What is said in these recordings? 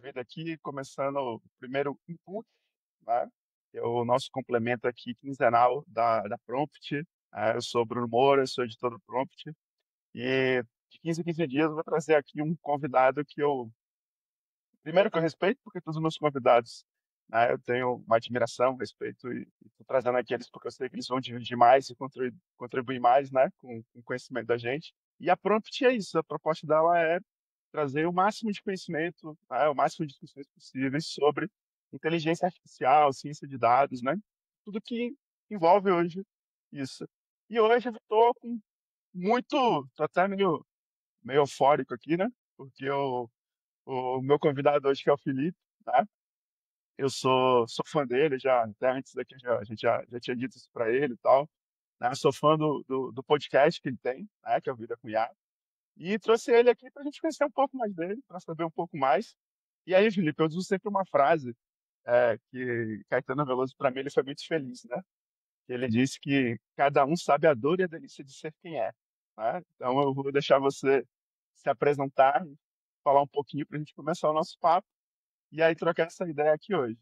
vida aqui, começando o primeiro input, né, que é o nosso complemento aqui quinzenal da Prompt. Eu sou Bruno Moura, sou editor do Prompt, e de 15 em 15 dias eu vou trazer aqui um convidado que eu primeiro que eu respeito, porque todos os meus convidados, né, eu tenho uma admiração, respeito e estou trazendo aqui eles porque eu sei que eles vão dividir mais e contribuir mais, né, com o conhecimento da gente. E a Prompt é isso, a proposta dela é trazer o máximo de conhecimento, né, o máximo de discussões possíveis sobre inteligência artificial, ciência de dados, né, tudo que envolve hoje isso. E hoje eu estou com tô até meio eufórico aqui, né, porque o meu convidado hoje que é o Felipe, né? Eu sou fã dele, já até antes daqui a gente já tinha dito isso para ele e tal. Né? Eu sou fã do podcast que ele tem, né? Que é o Vida com IA. E trouxe ele aqui para a gente conhecer um pouco mais dele, para saber um pouco mais. E aí, Felipe, eu uso sempre uma frase que Caetano Veloso, para mim, ele foi muito feliz, né? Que ele disse que cada um sabe a dor e a delícia de ser quem é. Né? Então, eu vou deixar você se apresentar e falar um pouquinho para a gente começar o nosso papo e aí trocar essa ideia aqui hoje.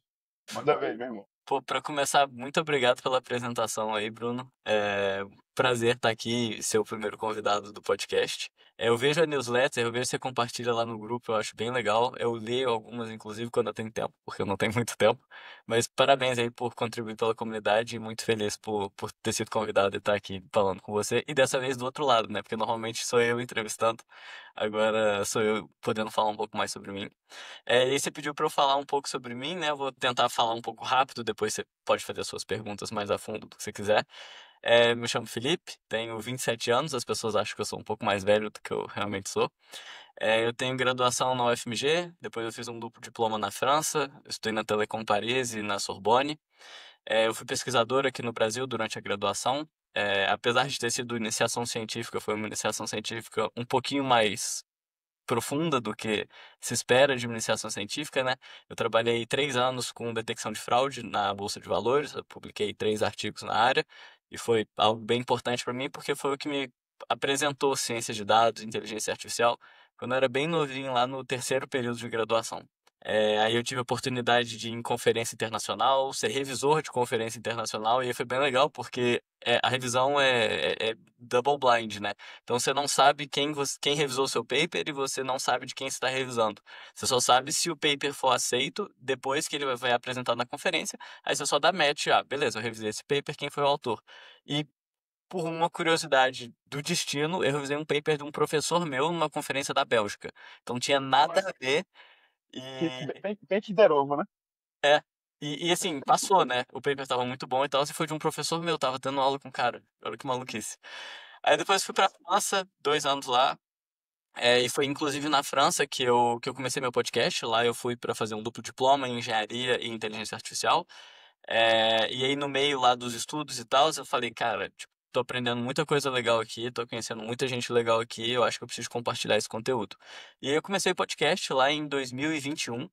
Manda ver, meu irmão. Pô, para começar, muito obrigado pela apresentação aí, Bruno. É prazer estar aqui, ser o primeiro convidado do podcast. Eu vejo a newsletter, eu vejo que você compartilha lá no grupo, eu acho bem legal. Eu leio algumas, inclusive, quando eu tenho tempo, porque eu não tenho muito tempo. Mas parabéns aí por contribuir pela comunidade e muito feliz por ter sido convidado e estar aqui falando com você. E dessa vez do outro lado, né? Porque normalmente sou eu entrevistando, agora sou eu podendo falar um pouco mais sobre mim. E você pediu para eu falar um pouco sobre mim, né? Eu vou tentar falar um pouco rápido, depois você pode fazer as suas perguntas mais a fundo do que você quiser. Me chamo Felipe, tenho 27 anos, as pessoas acham que eu sou um pouco mais velho do que eu realmente sou. Eu tenho graduação na UFMG, depois eu fiz um duplo diploma na França, eu estudei na Telecom Paris e na Sorbonne. Eu fui pesquisador aqui no Brasil durante a graduação. Apesar de ter sido iniciação científica, foi uma iniciação científica um pouquinho mais profunda do que se espera de uma iniciação científica, né? Eu trabalhei 3 anos com detecção de fraude na Bolsa de Valores, eu publiquei 3 artigos na área, e foi algo bem importante para mim, porque foi o que me apresentou ciência de dados, inteligência artificial, quando eu era bem novinho, lá no terceiro período de graduação. Aí eu tive a oportunidade de ir em conferência internacional, ser revisor de conferência internacional, e aí foi bem legal, porque a revisão é double blind, né? Então você não sabe quem revisou o seu paper e você não sabe de quem você está revisando. Você só sabe se o paper for aceito depois que ele vai apresentar na conferência. Aí você só dá match, beleza, eu revisei esse paper, quem foi o autor? E por uma curiosidade do destino, eu revisei um paper de um professor meu numa conferência da Bélgica. Então não tinha nada Ué, a ver e bem Kinder Ovo, né? é. E assim, passou, né? O paper tava muito bom e tal. Se foi de um professor meu, tava tendo aula com o cara. Olha que maluquice. Aí depois fui pra França, 2 anos lá. E foi inclusive na França que eu comecei meu podcast. Lá eu fui para fazer um duplo diploma em engenharia e inteligência artificial. E aí no meio lá dos estudos e tal, eu falei, cara, tipo, tô aprendendo muita coisa legal aqui, tô conhecendo muita gente legal aqui, eu acho que eu preciso compartilhar esse conteúdo. E aí eu comecei o podcast lá em 2021,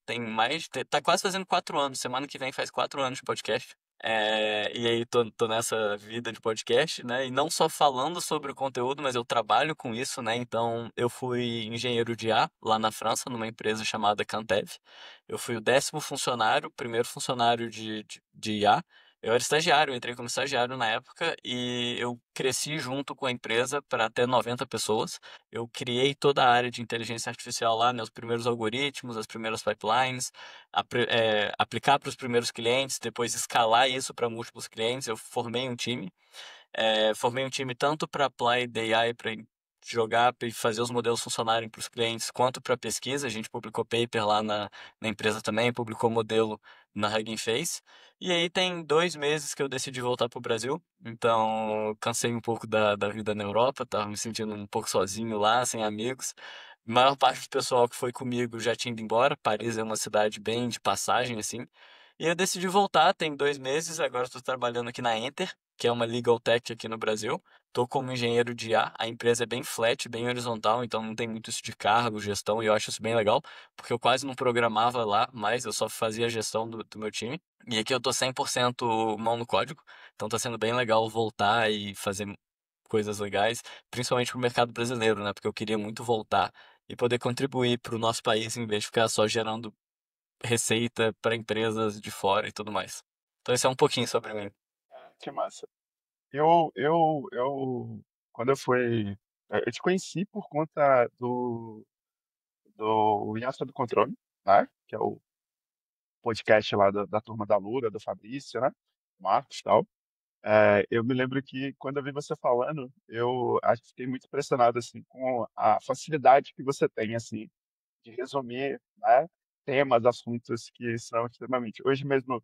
tá quase fazendo 4 anos, semana que vem faz 4 anos de podcast. E aí tô nessa vida de podcast, né? E não só falando sobre o conteúdo, mas eu trabalho com isso, né? Então eu fui engenheiro de IA lá na França, numa empresa chamada Cantev. Eu fui o 10º funcionário, primeiro funcionário de IA. Eu era estagiário, eu entrei como estagiário na época e eu cresci junto com a empresa para até 90 pessoas. Eu criei toda a área de inteligência artificial lá, né, os primeiros algoritmos, as primeiras pipelines, aplicar para os primeiros clientes, depois escalar isso para múltiplos clientes. Eu formei um time tanto para apply the AI, para jogar e fazer os modelos funcionarem para os clientes, quanto para pesquisa. A gente publicou paper lá na empresa também, publicou modelo na Hugging Face. E aí tem 2 meses que eu decidi voltar para o Brasil. Então, eu cansei um pouco da vida na Europa, tava me sentindo um pouco sozinho lá, sem amigos. A maior parte do pessoal que foi comigo já tinha ido embora. Paris é uma cidade bem de passagem, assim. E eu decidi voltar, tem 2 meses, agora estou trabalhando aqui na Enter, que é uma legal tech aqui no Brasil. Estou como engenheiro de IA, a empresa é bem flat, bem horizontal, então não tem muito isso de cargo, gestão, e eu acho isso bem legal, porque eu quase não programava lá, mas eu só fazia a gestão do meu time. E aqui eu tô 100% mão no código, então tá sendo bem legal voltar e fazer coisas legais, principalmente pro mercado brasileiro, né? Porque eu queria muito voltar e poder contribuir para o nosso país em vez de ficar só gerando receita para empresas de fora e tudo mais. Então esse é um pouquinho sobre mim. Que massa. Quando eu fui, eu te conheci por conta do Ilha Sob Controle, né? Que é o podcast lá da turma da Lura, do Fabrício, né? Marcos e tal. Eu me lembro que quando eu vi você falando, eu acho que fiquei muito impressionado, assim, com a facilidade que você tem, assim, de resumir, né? Temas, assuntos que são extremamente. Hoje mesmo,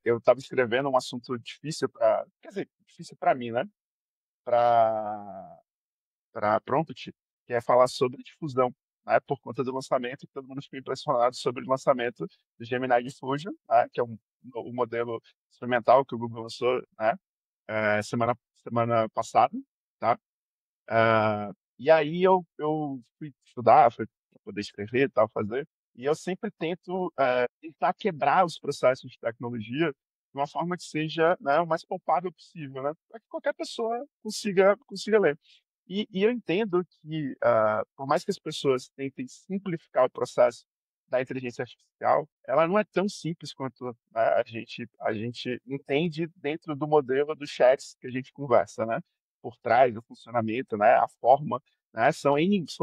eu estava escrevendo um assunto difícil para, quer dizer, difícil para mim, né? Para Prompt, que é falar sobre difusão, né, por conta do lançamento, que todo mundo ficou impressionado sobre o lançamento do Gemini Diffusion, né, que é o modelo experimental que o Google lançou, né, semana passada, tá? E aí eu fui estudar, fui para poder escrever e tal, fazer, e eu sempre tento tentar quebrar os processos de tecnologia de uma forma que seja, né, o mais palpável possível, né, para que qualquer pessoa consiga ler. E eu entendo que, por mais que as pessoas tentem simplificar o processo da inteligência artificial, ela não é tão simples quanto, né, a gente entende dentro do modelo dos chats que a gente conversa, né? Por trás do funcionamento, né? A forma, né? São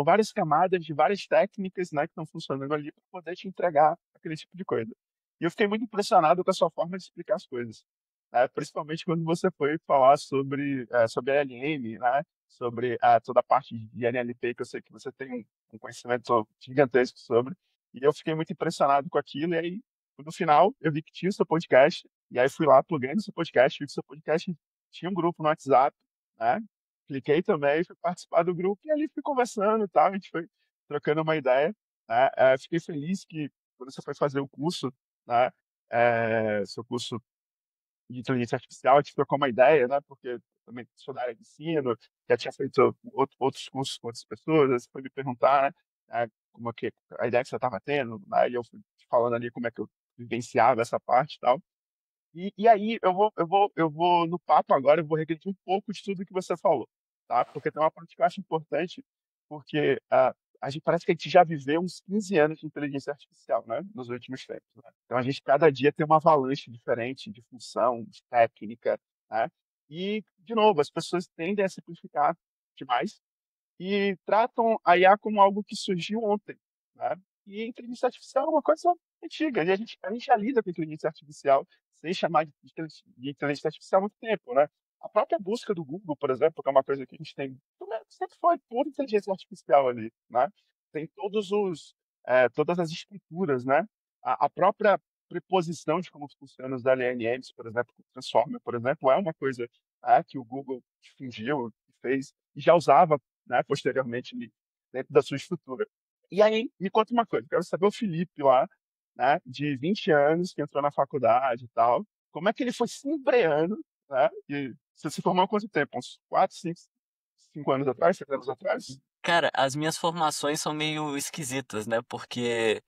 várias camadas de várias técnicas, né, que estão funcionando ali para poder te entregar aquele tipo de coisa. E eu fiquei muito impressionado com a sua forma de explicar as coisas, né? Principalmente quando você foi falar sobre LLM, né? Sobre toda a parte de NLP, que eu sei que você tem um conhecimento gigantesco sobre. E eu fiquei muito impressionado com aquilo. E aí, no final, eu vi que tinha o seu podcast. E aí fui lá, pluguei no seu podcast, vi que o seu podcast tinha um grupo no WhatsApp, né? Cliquei também, fui participar do grupo e ali fui conversando e tal. A gente foi trocando uma ideia, né? Fiquei feliz que quando você foi fazer o curso, né? Seu curso de inteligência artificial, a gente trocou uma ideia, né? Porque eu também sou da área de ensino, já tinha feito outros cursos com outras pessoas, você foi me perguntar, né? Como é que a ideia que você estava tendo, né? E eu fui falando ali como é que eu vivenciava essa parte e tal. E aí eu vou no papo agora, eu vou regredir um pouco de tudo que você falou, tá? Porque tem uma parte que eu acho importante, porque a gente parece que a gente já viveu uns 15 anos de inteligência artificial, né? Nos últimos tempos, né? Então a gente cada dia tem uma avalanche diferente de função, de técnica, né? E, de novo, as pessoas tendem a simplificar demais e tratam a IA como algo que surgiu ontem, né? E a inteligência artificial é uma coisa antiga, e a gente já lida com inteligência artificial sem chamar de inteligência artificial há muito tempo, né? A própria busca do Google, por exemplo, que é uma coisa que a gente tem, né, sempre foi pura inteligência artificial ali, né? Tem todas as estruturas, né? A própria preposição de como funcionam os LLMs, por exemplo, o Transformer, por exemplo, é uma coisa que o Google difundiu, fez, e já usava, né, posteriormente dentro da sua estrutura. E aí, me conta uma coisa, quero saber o Felipe lá, né, de 20 anos, que entrou na faculdade e tal, como é que ele foi se embreando, né, e você se formou há quanto tempo? Uns 4, 5 anos atrás, 6 anos atrás? Cara, as minhas formações são meio esquisitas, né? Porque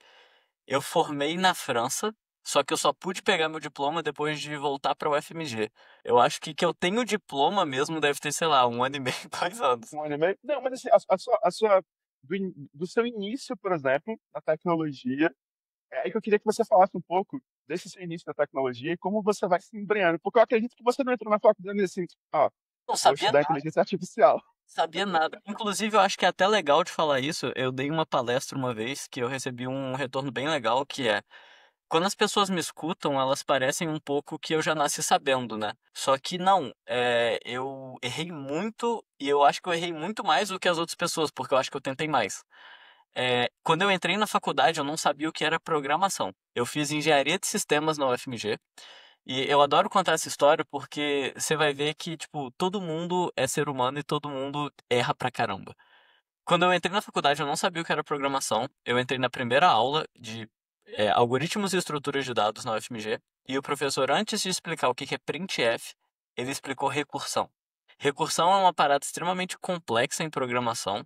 eu formei na França, só que eu só pude pegar meu diploma depois de voltar para o UFMG. Eu acho que eu tenho diploma mesmo deve ter, sei lá, 1 ano e meio, 2 anos. Um ano e meio? Não, mas assim, do seu início, por exemplo, na tecnologia, é aí que eu queria que você falasse um pouco desse seu início da tecnologia e como você vai se embreando, porque eu acredito que você não entrou na faculdade assim, Não vou sabia estudar nada, inteligência artificial. sabia nada. Inclusive, eu acho que é até legal de falar isso. Eu dei uma palestra uma vez que eu recebi um retorno bem legal, que é quando as pessoas me escutam, elas parecem um pouco que eu já nasci sabendo, né? Só que não, eu errei muito e eu acho que eu errei muito mais do que as outras pessoas, porque eu acho que eu tentei mais. Quando eu entrei na faculdade, eu não sabia o que era programação. Eu fiz engenharia de sistemas na UFMG e eu adoro contar essa história porque você vai ver que, tipo, todo mundo é ser humano e todo mundo erra pra caramba. Quando eu entrei na faculdade, eu não sabia o que era programação. Eu entrei na primeira aula de algoritmos e estruturas de dados na UFMG. E o professor, antes de explicar o que é printf, ele explicou recursão. Recursão é uma parada extremamente complexa em programação.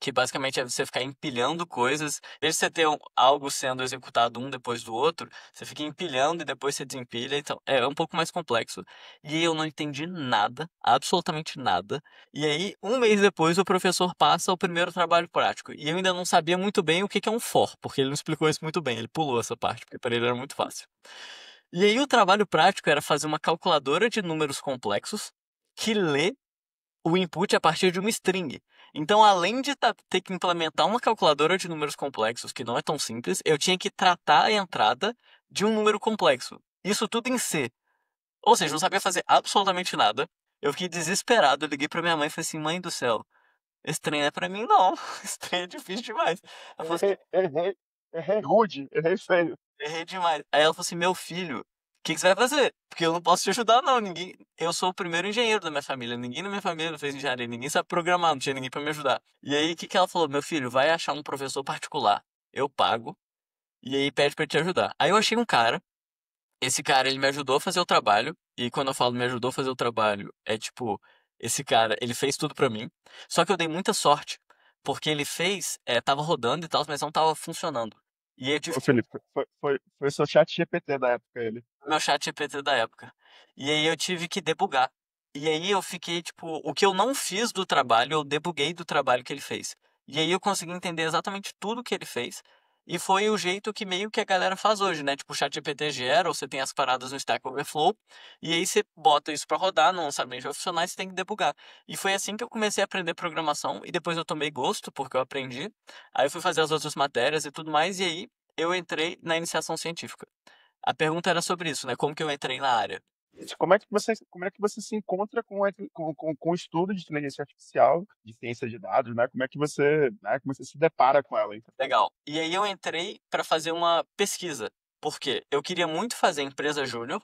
que basicamente é você ficar empilhando coisas. Em vez de você ter algo sendo executado um depois do outro, você fica empilhando e depois você desempilha. Então, é um pouco mais complexo. E eu não entendi nada, absolutamente nada. E aí, um mês depois, o professor passa o primeiro trabalho prático. E eu ainda não sabia muito bem o que que é um for, porque ele não explicou isso muito bem. Ele pulou essa parte, porque para ele era muito fácil. E aí, o trabalho prático era fazer uma calculadora de números complexos que lê o input a partir de uma string. Então, além de ter que implementar uma calculadora de números complexos, que não é tão simples, eu tinha que tratar a entrada de um número complexo. Isso tudo em C. Ou seja, não sabia fazer absolutamente nada. Eu fiquei desesperado, eu liguei pra minha mãe e falei assim, mãe do céu, esse trem não é pra mim não, esse trem é difícil demais. Ela falou assim, Errei rude, errei feio. errei demais. Aí ela falou assim, meu filho, o que que você vai fazer? Porque eu não posso te ajudar não, eu sou o primeiro engenheiro da minha família, ninguém na minha família fez engenharia, ninguém sabe programar, não tinha ninguém pra me ajudar. E aí, o que que ela falou? Meu filho, vai achar um professor particular, eu pago, e aí pede pra ele te ajudar. Aí eu achei um cara. Esse cara, ele me ajudou a fazer o trabalho. E quando eu falo me ajudou a fazer o trabalho, é tipo, esse cara, ele fez tudo pra mim. Só que eu dei muita sorte. Porque ele fez, tava rodando e tal, mas não tava funcionando. E aí eu tive Ô, que. Felipe, foi o seu chat GPT da época, ele. Meu chat GPT da época. E aí eu tive que debugar. E aí eu fiquei, tipo, o que eu não fiz do trabalho, eu debuguei do trabalho que ele fez. E aí eu consegui entender exatamente tudo que ele fez. E foi o jeito que meio que a galera faz hoje, né? Tipo, o ChatGPT gera, ou você tem as paradas no Stack Overflow, e aí você bota isso pra rodar, não sabe nem vai funcionar, e você tem que debugar. E foi assim que eu comecei a aprender programação, e depois eu tomei gosto, porque eu aprendi. Aí eu fui fazer as outras matérias e tudo mais, e aí eu entrei na iniciação científica. A pergunta era sobre isso, né? Como que eu entrei na área? Como é que você se encontra com o estudo de inteligência artificial, de ciência de dados, né? Como você se depara com ela, então? Legal. E aí eu entrei para fazer uma pesquisa, porque eu queria muito fazer empresa júnior,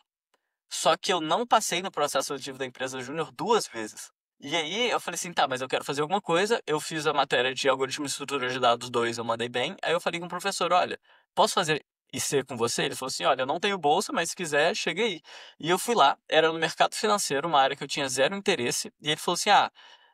só que eu não passei no processo seletivo da empresa júnior duas vezes. E aí eu falei assim, tá, mas eu quero fazer alguma coisa. Eu fiz a matéria de algoritmo de estrutura de dados 2, eu mandei bem. Aí eu falei com o professor, olha, posso fazer IC com você? Ele falou assim, olha, eu não tenho bolsa, mas se quiser, chega aí. E eu fui lá, era no mercado financeiro, uma área que eu tinha zero interesse, e ele falou assim, ah,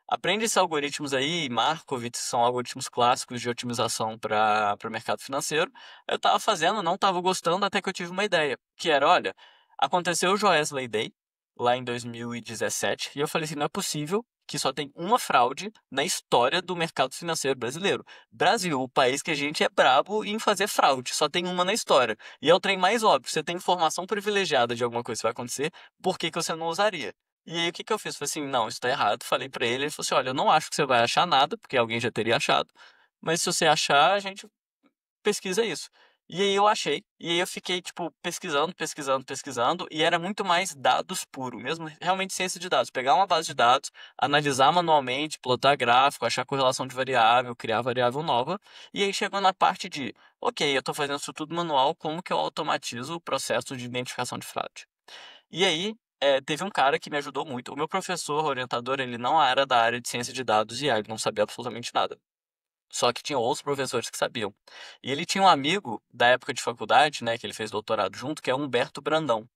aprende esses algoritmos aí, Markov, são algoritmos clássicos de otimização para o mercado financeiro. Eu estava fazendo, não estava gostando, até que eu tive uma ideia, que era, olha, aconteceu o Joesley Day, lá em 2017, e eu falei assim, não é possível que só tem uma fraude na história do mercado financeiro brasileiro. Brasil, o país que a gente é brabo em fazer fraude, só tem uma na história. E é o trem mais óbvio, você tem informação privilegiada de alguma coisa que vai acontecer, por que que você não usaria? E aí o que que eu fiz? Falei assim, não, isso tá errado. Falei pra ele, ele falou assim, olha, eu não acho que você vai achar nada, porque alguém já teria achado. Mas se você achar, a gente pesquisa isso. E aí eu achei, e aí eu fiquei, tipo, pesquisando, pesquisando, pesquisando, e era muito mais dados puro, mesmo realmente ciência de dados. Pegar uma base de dados, analisar manualmente, plotar gráfico, achar correlação de variável, criar variável nova, e aí chegou na parte de, ok, eu tô fazendo isso tudo manual, como que eu automatizo o processo de identificação de fraude? E aí, teve um cara que me ajudou muito. O meu professor, orientador, ele não era da área de ciência de dados e ele não sabia absolutamente nada. Só que tinha outros professores que sabiam. E ele tinha um amigo da época de faculdade, né, que ele fez doutorado junto, que é o Humberto Brandão.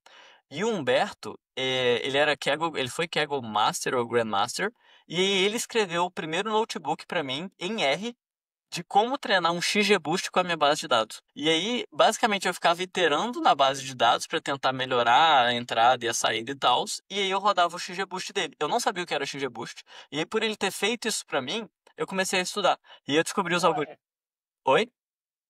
E o Humberto, ele foi Kaggle Master ou Grandmaster, e aí ele escreveu o primeiro notebook para mim em R de como treinar um XGBoost com a minha base de dados. E aí, basicamente, eu ficava iterando na base de dados para tentar melhorar a entrada e a saída e tal, e aí eu rodava o XGBoost dele. Eu não sabia o que era XGBoost, e aí por ele ter feito isso para mim, eu comecei a estudar. E eu descobri os Com algoritmos. R. Oi?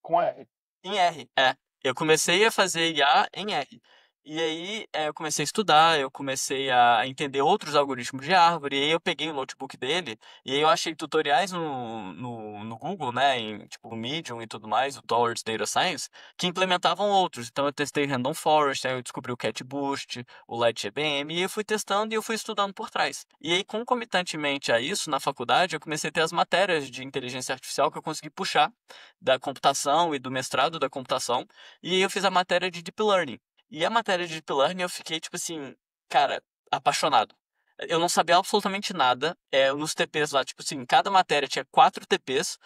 Com R. Em R, é. Eu comecei a fazer IA em R. E aí eu comecei a estudar, eu comecei a entender outros algoritmos de árvore, e aí eu peguei o notebook dele, e aí eu achei tutoriais no Google, né, em tipo Medium e tudo mais, o Towards Data Science, que implementavam outros. Então eu testei Random Forest, aí eu descobri o Cat Boost, o LightGBM, e eu fui testando e eu fui estudando por trás. E aí, concomitantemente a isso, na faculdade, eu comecei a ter as matérias de inteligência artificial que eu consegui puxar da computação e do mestrado da computação. E aí eu fiz a matéria de Deep Learning. E a matéria de Deep Learning eu fiquei, tipo assim, cara, apaixonado. Eu não sabia absolutamente nada. Nos TPs lá, tipo assim, cada matéria tinha 4 TPs.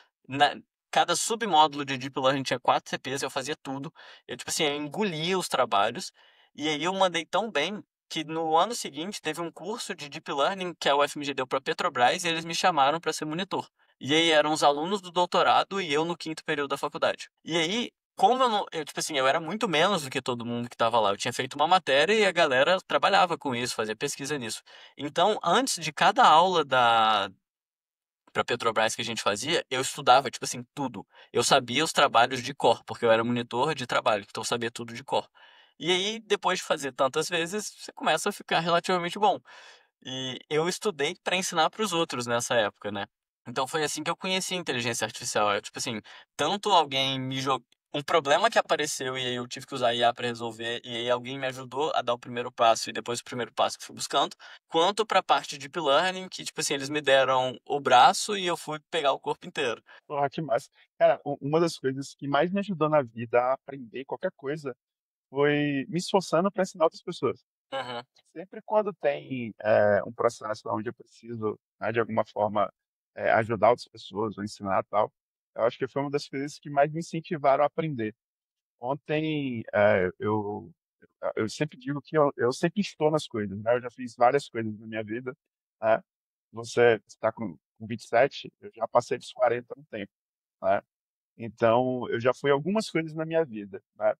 Cada submódulo de Deep Learning tinha 4 TPs, eu fazia tudo. Eu, tipo assim, eu engolia os trabalhos. E aí eu mandei tão bem que no ano seguinte teve um curso de Deep Learning que a UFMG deu para Petrobras e eles me chamaram para ser monitor. E aí eram os alunos do doutorado e eu no quinto período da faculdade. E aí, como eu não, tipo assim, eu era muito menos do que todo mundo que estava lá. Eu tinha feito uma matéria e a galera trabalhava com isso, fazia pesquisa nisso. Então, antes de cada aula da para Petrobras que a gente fazia, eu estudava, tipo assim, tudo. Eu sabia os trabalhos de cor, porque eu era monitor de trabalho, então eu sabia tudo de cor. E aí, depois de fazer tantas vezes, você começa a ficar relativamente bom. E eu estudei para ensinar para os outros nessa época, né? Então foi assim que eu conheci a inteligência artificial. Tipo assim, tanto alguém me jogou. Um problema que apareceu e aí eu tive que usar IA para resolver, e aí alguém me ajudou a dar o primeiro passo e depois o primeiro passo que eu fui buscando, quanto para a parte de Deep Learning, que tipo assim, eles me deram o braço e eu fui pegar o corpo inteiro. Porra, que massa. Cara, uma das coisas que mais me ajudou na vida a aprender qualquer coisa foi me esforçando para ensinar outras pessoas. Uhum, Sempre quando tem um processo onde eu preciso, né, de alguma forma, ajudar outras pessoas ou ensinar tal, eu acho que foi uma das coisas que mais me incentivaram a aprender. Ontem, eu sempre digo que eu sempre estou nas coisas, né? Eu já fiz várias coisas na minha vida, né? Você está com 27, eu já passei dos 40 no tempo, né? Então, eu já fui algumas coisas na minha vida, né?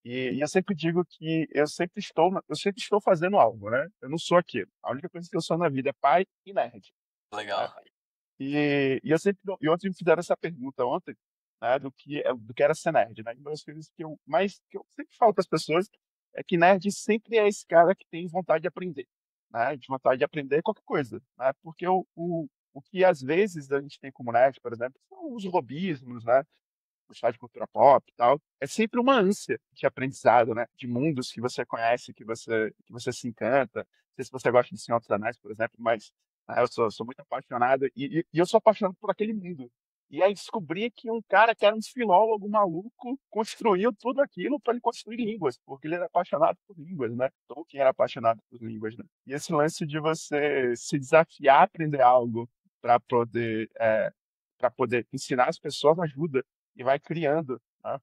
E eu sempre digo que eu sempre estou fazendo algo, né? Eu não sou aquilo. A única coisa que eu sou na vida é pai e nerd, né? legal. E eu sempre e ontem me fizeram essa pergunta ontem, né, do que era ser nerd, né? Uma das coisas que eu sempre falo para as pessoas é que nerd sempre é esse cara que tem vontade de aprender, né? De vontade de aprender qualquer coisa, né? Porque o que às vezes a gente tem como nerd, por exemplo, são os robismos, né? Gostar de cultura pop e tal, é sempre uma ânsia de aprendizado, né? De mundos que você conhece, que você se encanta. Não sei se você gosta de Senhor dos Anéis, por exemplo, mas eu sou muito apaixonado e eu sou apaixonado por aquele mundo. E aí descobri que um cara que era um filólogo maluco construiu tudo aquilo para ele construir línguas, porque ele era apaixonado por línguas, né? Tolkien era apaixonado por línguas, né? E esse lance de você se desafiar a aprender algo para para poder ensinar as pessoas ajuda e vai criando, né?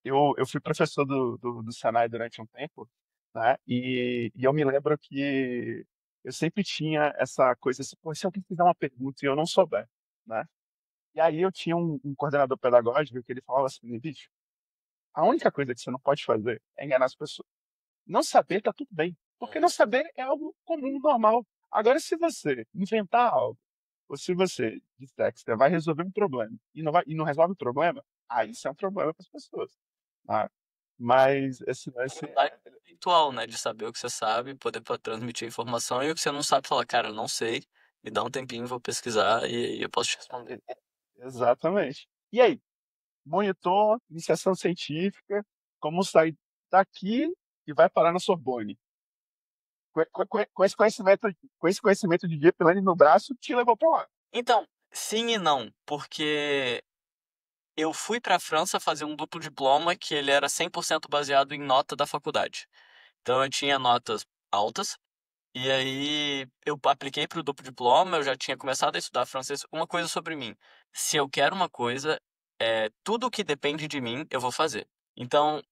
Eu fui professor do Senai durante um tempo, né? E eu me lembro que eu sempre tinha essa coisa assim, pô, se alguém fizer uma pergunta e eu não souber, né? E aí eu tinha um coordenador pedagógico que ele falava assim, bicho, a única coisa que você não pode fazer é enganar as pessoas. Não saber tá tudo bem, porque não saber é algo comum, normal. Agora, se você inventar algo, ou se você disser que você vai resolver um problema e não resolve o problema, aí isso é um problema para as pessoas. Tá? Mas esse Habilidade intelectual, né? De saber o que você sabe, poder transmitir informação e o que você não sabe, falar, cara, eu não sei, me dá um tempinho, vou pesquisar e aí eu posso te responder. exatamente. E aí, monitor, iniciação científica, como sair daqui e vai parar na Sorbonne? Com esse conhecimento de deep learning no braço, te levou para lá. Então, sim e não, porque eu fui para a França fazer um duplo diploma que ele era 100% baseado em nota da faculdade. Então eu tinha notas altas, e aí eu apliquei para o duplo diploma, eu já tinha começado a estudar francês. Uma coisa sobre mim, se eu quero uma coisa, tudo que depende de mim, eu vou fazer. Então,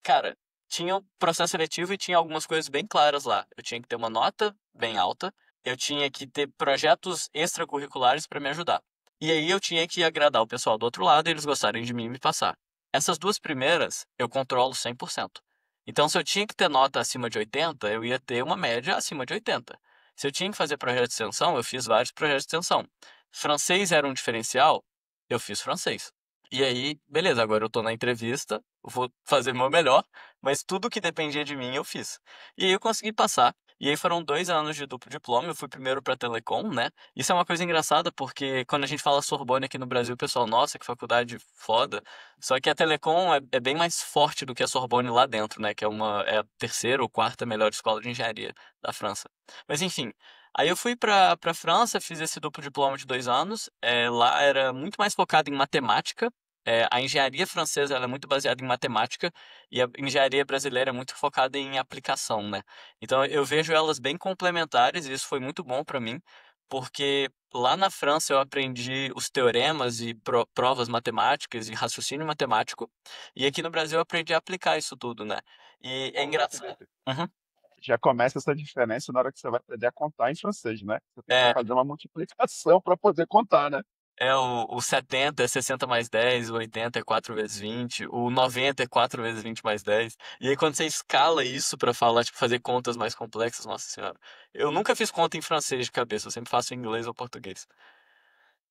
cara, tinha um processo seletivo e tinha algumas coisas bem claras lá. Eu tinha que ter uma nota bem alta, eu tinha que ter projetos extracurriculares para me ajudar. E aí eu tinha que agradar o pessoal do outro lado e eles gostarem de mim e me passar. Essas duas primeiras eu controlo 100%. Então, se eu tinha que ter nota acima de 80, eu ia ter uma média acima de 80. Se eu tinha que fazer projeto de extensão, eu fiz vários projetos de extensão. Francês era um diferencial, eu fiz francês. E aí, beleza, agora eu tô na entrevista, vou fazer meu melhor, mas tudo que dependia de mim eu fiz. E aí eu consegui passar. E aí foram 2 anos de duplo diploma, eu fui primeiro para Telecom, né? Isso é uma coisa engraçada, porque quando a gente fala Sorbonne aqui no Brasil, o pessoal, nossa, que faculdade foda. Só que a Telecom é bem mais forte do que a Sorbonne lá dentro, né? Que é a terceira ou quarta melhor escola de engenharia da França. Mas enfim, aí eu fui para França, fiz esse duplo diploma de 2 anos. Lá era muito mais focado em matemática. A engenharia francesa ela é muito baseada em matemática e a engenharia brasileira é muito focada em aplicação, né? Então eu vejo elas bem complementares e isso foi muito bom para mim, porque lá na França eu aprendi os teoremas e provas matemáticas e raciocínio matemático, e aqui no Brasil eu aprendi a aplicar isso tudo, né? E é Ô, engraçado. Felipe, Uhum. já começa essa diferença na hora que você vai aprender a contar em francês, né? Você tem que É, fazer uma multiplicação para poder contar, né? O 70 é 60 mais 10, o 80 é 4 vezes 20, o 90 é 4 vezes 20 mais 10. E aí quando você escala isso pra falar, tipo, fazer contas mais complexas, nossa senhora. Eu nunca fiz conta em francês de cabeça, eu sempre faço em inglês ou português.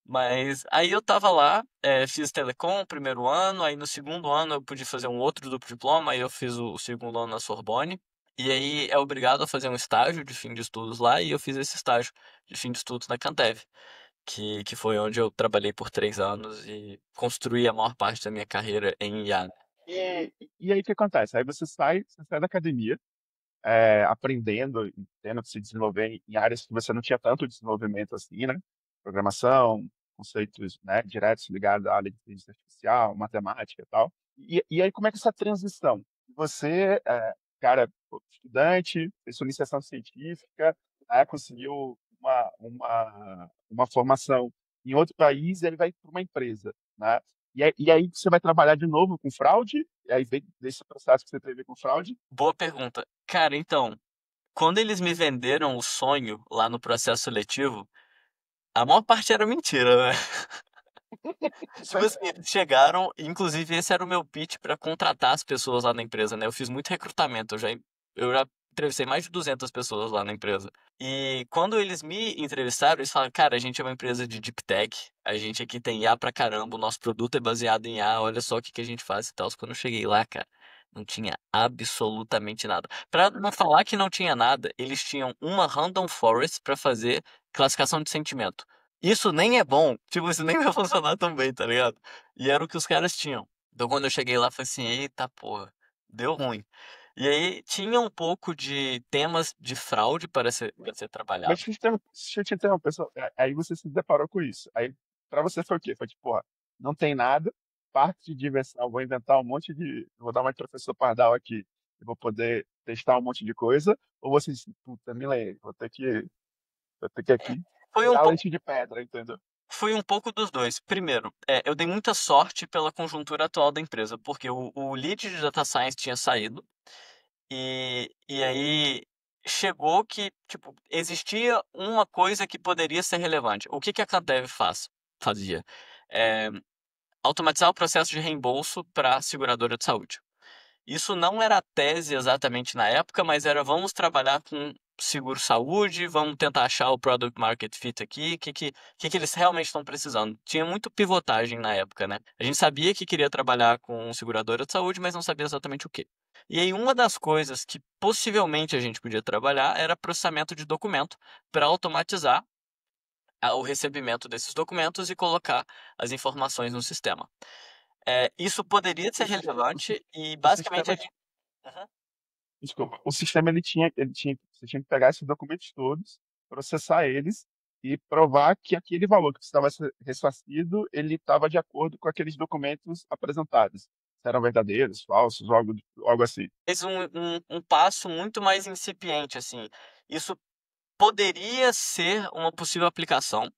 Mas aí eu tava lá, fiz telecom primeiro ano, aí no segundo ano eu pude fazer um outro duplo diploma, aí eu fiz o segundo ano na Sorbonne. E aí é obrigado a fazer um estágio de fim de estudos lá, e eu fiz esse estágio de fim de estudos na Cantev, que foi onde eu trabalhei por 3 anos e construí a maior parte da minha carreira em IA. E aí o que acontece? Aí você sai da academia, aprendendo, tendo que se desenvolver em áreas que você não tinha tanto desenvolvimento assim, né? Programação, conceitos, né, diretos ligados à área de inteligência artificial, matemática e tal. E aí como é que é essa transição? Você, cara, pô, estudante, fez sua iniciação científica, conseguiu uma formação em outro país e aí vai para uma empresa, né? E aí você vai trabalhar de novo com fraude, e aí vem desse processo que você teve com fraude. Boa pergunta. Cara, então, quando eles me venderam o sonho lá no processo seletivo, a maior parte era mentira, né? Tipo assim, eles chegaram, inclusive esse era o meu pitch para contratar as pessoas lá na empresa, né? Eu fiz muito recrutamento, eu já entrevistei mais de 200 pessoas lá na empresa. E quando eles me entrevistaram, eles falaram: "Cara, a gente é uma empresa de deep tech, a gente aqui tem IA pra caramba, o nosso produto é baseado em IA, olha só o que que a gente faz e tal". Quando eu cheguei lá, cara, não tinha absolutamente nada. Pra não falar que não tinha nada, eles tinham uma random forest pra fazer classificação de sentimento. Isso nem é bom, tipo, isso nem vai funcionar tão bem, tá ligado? E era o que os caras tinham. Então quando eu cheguei lá, eu falei assim: "Eita porra, deu ruim". E aí tinha um pouco de temas de fraude para ser Mas trabalhado. deixa eu te interromper, aí você se deparou com isso. Aí pra você foi o quê? Foi tipo, ó, não tem nada, parte de diversão, vou inventar um monte de, vou dar uma de professor Pardal aqui, eu vou poder testar um monte de coisa, ou você disse, puta, me lerei, vou ter que aqui Foi um tirar pouco, leite de pedra, entendeu? foi um pouco dos dois. Primeiro, eu dei muita sorte pela conjuntura atual da empresa, porque o lead de data science tinha saído e aí chegou que, tipo, existia uma coisa que poderia ser relevante. O que que a Candev fazia? É, automatizar o processo de reembolso para a seguradora de saúde. Isso não era a tese exatamente na época, mas era: vamos trabalhar com seguro-saúde, vamos tentar achar o product market fit aqui, o que eles realmente estão precisando. Tinha muito pivotagem na época, né? A gente sabia que queria trabalhar com seguradora de saúde, mas não sabia exatamente o que. E aí uma das coisas que possivelmente a gente podia trabalhar era processamento de documento para automatizar o recebimento desses documentos e colocar as informações no sistema. Isso poderia ser O sistema, relevante e o basicamente a sistema, gente. Uhum. desculpa, o sistema você tinha que pegar esses documentos todos, processar eles e provar que aquele valor que precisava ser ressarcido, ele estava de acordo com aqueles documentos apresentados. Se eram verdadeiros, falsos, algo assim. Fez um passo muito mais incipiente, assim. Isso poderia ser uma possível aplicação.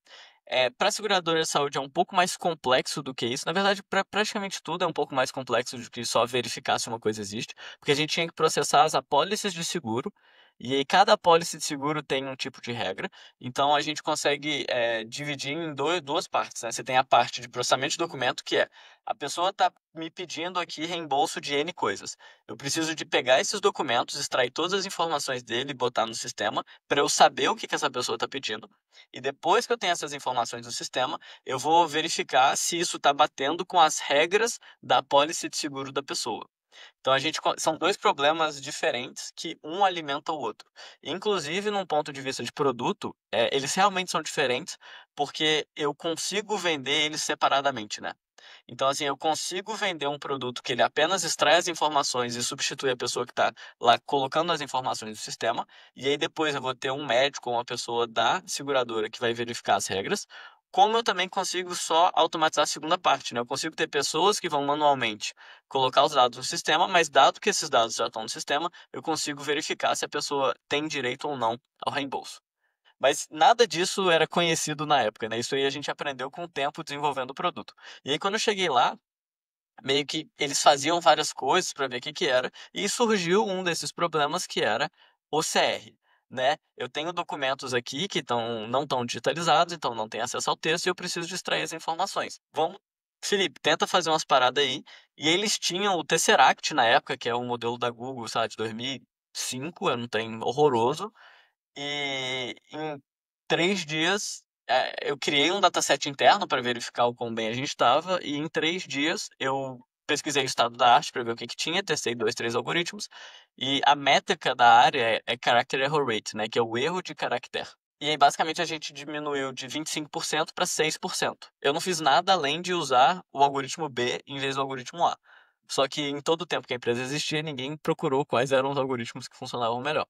Para a seguradora de saúde é um pouco mais complexo do que isso. Na verdade, para praticamente tudo é um pouco mais complexo do que só verificar se uma coisa existe, porque a gente tinha que processar as apólices de seguro, e aí cada apólice de seguro tem um tipo de regra. Então a gente consegue dividir em duas partes, né? Você tem a parte de processamento de documento, que é: a pessoa está me pedindo aqui reembolso de N coisas. Eu preciso de pegar esses documentos, extrair todas as informações dele e botar no sistema para eu saber o que que essa pessoa está pedindo. E depois que eu tenho essas informações no sistema, eu vou verificar se isso está batendo com as regras da apólice de seguro da pessoa. Então são dois problemas diferentes que um alimenta o outro. Inclusive, num ponto de vista de produto, eles realmente são diferentes porque eu consigo vender eles separadamente, né? Então, assim, eu consigo vender um produto que ele apenas extrai as informações e substitui a pessoa que está lá colocando as informações no sistema, e aí depois eu vou ter um médico ou uma pessoa da seguradora que vai verificar as regras. Como eu também consigo só automatizar a segunda parte, né? Eu consigo ter pessoas que vão manualmente colocar os dados no sistema, mas dado que esses dados já estão no sistema, eu consigo verificar se a pessoa tem direito ou não ao reembolso. Mas nada disso era conhecido na época, né? Isso aí a gente aprendeu com o tempo desenvolvendo o produto. E aí quando eu cheguei lá, meio que eles faziam várias coisas para ver o que que era, e surgiu um desses problemas que era o CR. né? Eu tenho documentos aqui que não estão digitalizados, então não tem acesso ao texto e eu preciso de extrair as informações. Vamos, Felipe, tenta fazer umas paradas aí. E eles tinham o Tesseract na época, que é um modelo da Google, sabe, de 2005, era um trem horroroso. E em 3 dias, eu criei um dataset interno para verificar o quão bem a gente estava, e em 3 dias eu pesquisei o estado da arte para ver o que que tinha, testei dois, três algoritmos, e a métrica da área é Character Error Rate, né, que é o erro de caractere. E aí, basicamente, a gente diminuiu de 25% para 6%. Eu não fiz nada além de usar o algoritmo B em vez do algoritmo A. Só que em todo o tempo que a empresa existia, ninguém procurou quais eram os algoritmos que funcionavam melhor.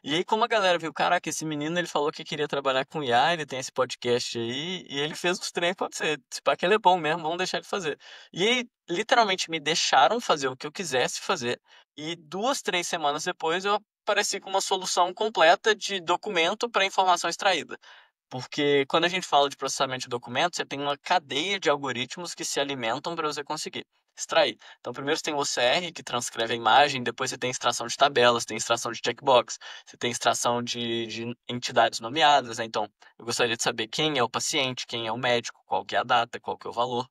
E aí, como a galera viu, caraca, esse menino ele falou que queria trabalhar com IA, ele tem esse podcast aí, e ele fez os treinos acontecer. Se pá que ele é bom mesmo, vamos deixar ele fazer. E aí, literalmente, me deixaram fazer o que eu quisesse fazer, e 2, 3 semanas depois eu apareci com uma solução completa de documento para informação extraída. Porque quando a gente fala de processamento de documentos, você tem uma cadeia de algoritmos que se alimentam para você conseguir extrair. Então, primeiro você tem o OCR, que transcreve a imagem, depois você tem extração de tabelas, tem extração de checkbox, você tem extração de entidades nomeadas, né? Então, eu gostaria de saber quem é o paciente, quem é o médico, qual que é a data, qual que é o valor.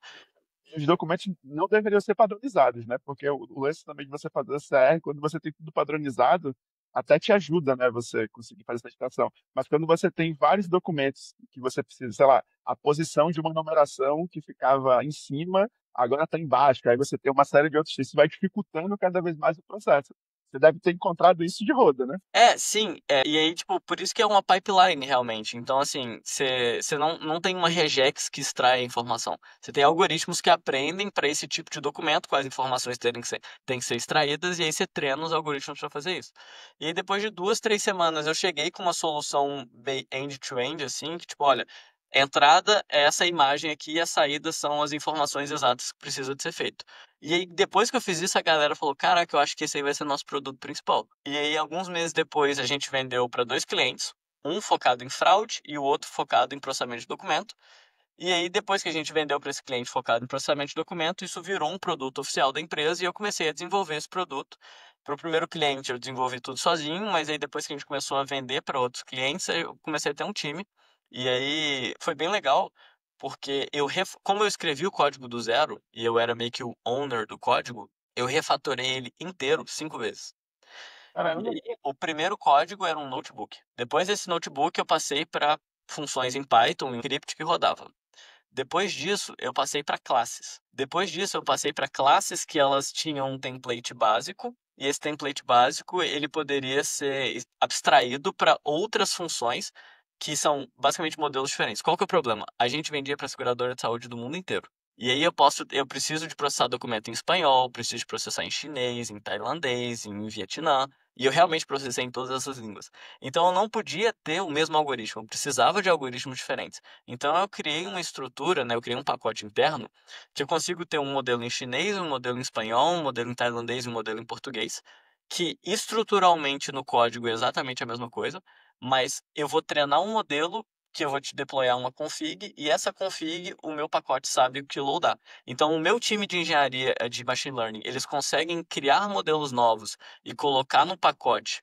Os documentos não deveriam ser padronizados, né? Porque o lance também de você fazer CR, quando você tem tudo padronizado, até te ajuda, né? Você conseguir fazer essa extração. Mas quando você tem vários documentos que você precisa, sei lá, a posição de uma numeração que ficava em cima, agora está embaixo. Aí você tem uma série de outros, isso vai dificultando cada vez mais o processo. Você deve ter encontrado isso de roda, né? Sim, e aí, tipo, por isso que é uma pipeline, realmente. Então, assim, você não tem uma regex que extrai a informação. Você tem algoritmos que aprendem para esse tipo de documento, quais informações têm que ser extraídas, e aí você treina os algoritmos para fazer isso. E aí, depois de 2, 3 semanas, eu cheguei com uma solução end-to-end, assim, que, tipo, olha, a entrada é essa imagem aqui e a saída são as informações exatas que precisa de ser feito. E aí, depois que eu fiz isso, a galera falou: Caraca, eu acho que esse aí vai ser nosso produto principal. E aí, alguns meses depois, a gente vendeu para dois clientes, um focado em fraude e o outro focado em processamento de documento. E aí, depois que a gente vendeu para esse cliente focado em processamento de documento, isso virou um produto oficial da empresa e eu comecei a desenvolver esse produto. Para o primeiro cliente, eu desenvolvi tudo sozinho, mas aí depois que a gente começou a vender para outros clientes, eu comecei a ter um time. E aí foi bem legal, porque como eu escrevi o código do zero e eu era meio que o owner do código, eu refatorei ele inteiro 5 vezes. E Caramba. aí, o primeiro código era um notebook. Depois desse notebook, eu passei para funções em Python, em script que rodava. Depois disso, eu passei para classes. Depois disso, eu passei para classes que elas tinham um template básico, e esse template básico ele poderia ser abstraído para outras funções que são basicamente modelos diferentes. Qual que é o problema? A gente vendia para a seguradora de saúde do mundo inteiro. E aí eu preciso de processar documento em espanhol, preciso de processar em chinês, em tailandês, em Vietnã, e eu realmente processei em todas essas línguas. Então eu não podia ter o mesmo algoritmo, eu precisava de algoritmos diferentes. Então eu criei uma estrutura, né, eu criei um pacote interno que eu consigo ter um modelo em chinês, um modelo em espanhol, um modelo em tailandês e um modelo em português, que estruturalmente no código é exatamente a mesma coisa, mas eu vou treinar um modelo que eu vou te deployar uma config e essa config o meu pacote sabe o que loadar. Então o meu time de engenharia de machine learning, eles conseguem criar modelos novos e colocar no pacote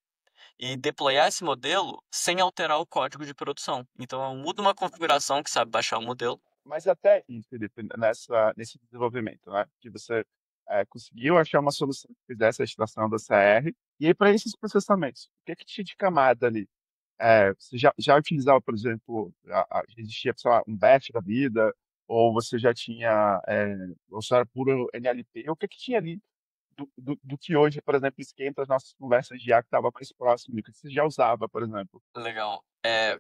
e deployar esse modelo sem alterar o código de produção. Então eu mudo uma configuração que sabe baixar o modelo. Mas até aí, Felipe, nesse desenvolvimento, né? Que você conseguiu achar uma solução que fizesse a extração da CR, e aí para esses processamentos, o que que tinha de camada ali? Você já utilizava, por exemplo, existia, sei lá, um batch da vida, ou você já tinha, ou só era puro NLP, o que que tinha ali do que hoje, por exemplo, esquenta as nossas conversas de IA que estava mais próximo, do que você já usava, por exemplo? Legal.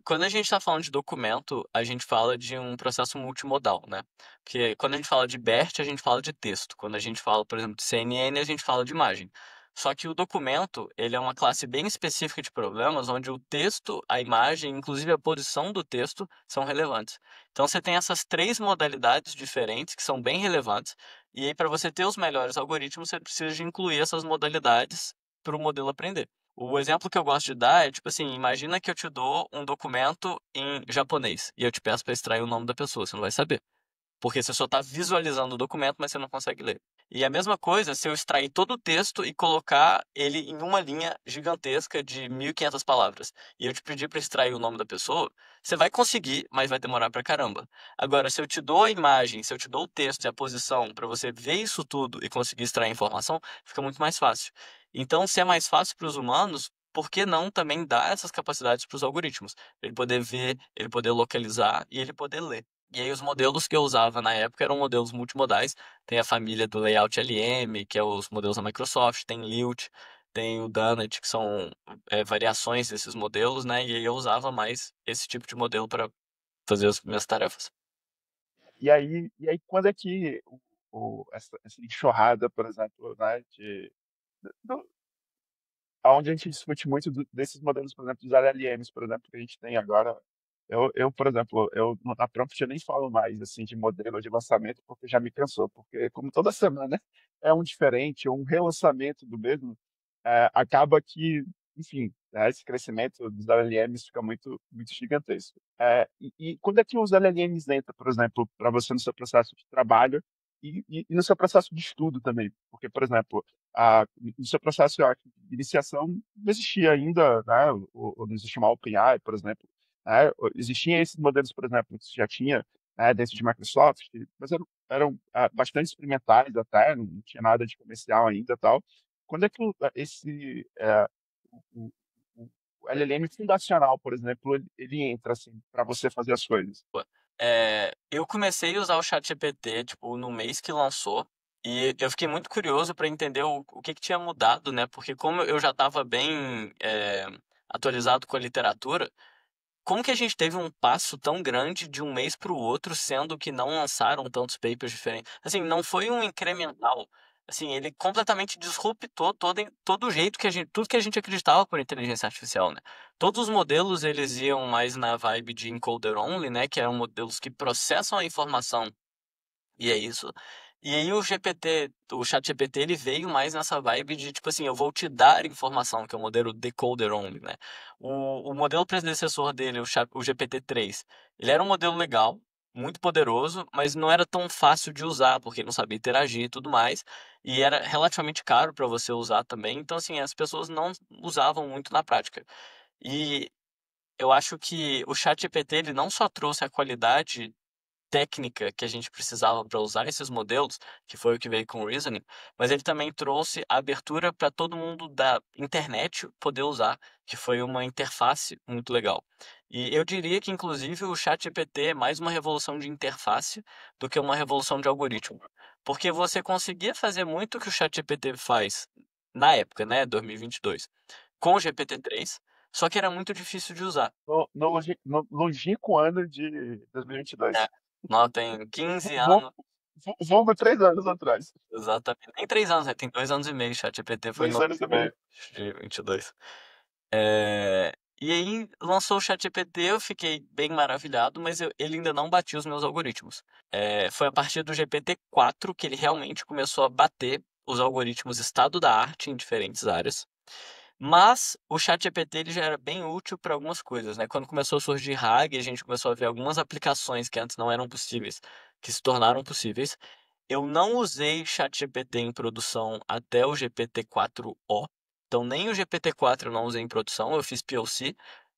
Quando a gente está falando de documento, a gente fala de um processo multimodal, né? Porque quando a gente fala de BERT, a gente fala de texto. Quando a gente fala, por exemplo, de CNN, a gente fala de imagem. Só que o documento, ele é uma classe bem específica de problemas, onde o texto, a imagem, inclusive a posição do texto, são relevantes. Então você tem essas três modalidades diferentes que são bem relevantes. E aí, para você ter os melhores algoritmos, você precisa de incluir essas modalidades para o modelo aprender. O exemplo que eu gosto de dar é tipo assim, imagina que eu te dou um documento em japonês e eu te peço para extrair o nome da pessoa, você não vai saber, porque você só está visualizando o documento, mas você não consegue ler. E a mesma coisa se eu extrair todo o texto e colocar ele em uma linha gigantesca de 1.500 palavras. E eu te pedir para extrair o nome da pessoa, você vai conseguir, mas vai demorar pra caramba. Agora, se eu te dou a imagem, se eu te dou o texto e a posição para você ver isso tudo e conseguir extrair a informação, fica muito mais fácil. Então, se é mais fácil para os humanos, por que não também dar essas capacidades para os algoritmos? Ele poder ver, ele poder localizar e ele poder ler. E aí os modelos que eu usava na época eram modelos multimodais. Tem a família do Layout LM, que é os modelos da Microsoft, tem Lilt, tem o Dunnett, que são variações desses modelos, né? E aí eu usava mais esse tipo de modelo para fazer as minhas tarefas. E aí quando é que essa enxurrada, por exemplo, né, onde a gente discute muito desses modelos, por exemplo, dos LLMs, por exemplo, que a gente tem agora. Por exemplo, na Prompt eu nem falo mais assim de modelo de lançamento, porque já me cansou, porque como toda semana é um diferente, um relançamento do mesmo, acaba que, enfim, né, esse crescimento dos LLMs fica muito, muito gigantesco. E quando é que os LLMs entram, por exemplo, para você no seu processo de trabalho e no seu processo de estudo também? Porque, por exemplo, no seu processo de iniciação não existia ainda, né, não existia uma OpenAI, por exemplo, né, existiam esses modelos, por exemplo, que você já tinha, né, dentro de Microsoft, mas eram bastante experimentais até, não tinha nada de comercial ainda, tal. Quando é que o, o- o LLM fundacional, por exemplo, ele entra assim para você fazer as coisas? Eu comecei a usar o ChatGPT, tipo, no mês que lançou, e eu fiquei muito curioso para entender o que que tinha mudado, né? Porque como eu já estava bem atualizado com a literatura, como que a gente teve um passo tão grande de um mês para o outro, sendo que não lançaram tantos papers diferentes? Assim, não foi um incremental. Assim, ele completamente disruptou todo o jeito que a gente, tudo que a gente acreditava por inteligência artificial, né? Todos os modelos eles iam mais na vibe de encoder only, né? Que eram modelos que processam a informação e é isso. E aí o ChatGPT, ele veio mais nessa vibe de tipo assim, eu vou te dar informação, que é o modelo decoder only, né? O modelo predecessor dele, o GPT-3, ele era um modelo legal, muito poderoso, mas não era tão fácil de usar, porque não sabia interagir e tudo mais, e era relativamente caro para você usar também, então assim, as pessoas não usavam muito na prática. E eu acho que o ChatGPT, ele não só trouxe a qualidade técnica que a gente precisava para usar esses modelos, que foi o que veio com o Reasoning, mas ele também trouxe a abertura para todo mundo da internet poder usar, que foi uma interface muito legal. E eu diria que, inclusive, o ChatGPT é mais uma revolução de interface do que uma revolução de algoritmo. Porque você conseguia fazer muito o que o ChatGPT faz na época, né, 2022, com o GPT-3, só que era muito difícil de usar. No longínquo ano de É, 2022. nós tem 15 Vou, anos. vou 3 anos atrás. Exatamente. Nem 3 anos, né? Tem 2 anos e meio. ChatGPT foi em 2 anos e meio. 2022. É... E aí lançou o ChatGPT, eu fiquei bem maravilhado, mas ele ainda não batia os meus algoritmos. Foi a partir do GPT-4 que ele realmente começou a bater os algoritmos estado da arte em diferentes áreas. Mas o ChatGPT ele já era bem útil para algumas coisas, né? Quando começou a surgir RAG, a gente começou a ver algumas aplicações que antes não eram possíveis, que se tornaram possíveis. Eu não usei ChatGPT em produção até o GPT-4o, então nem o GPT-4 eu não usei em produção, eu fiz POC,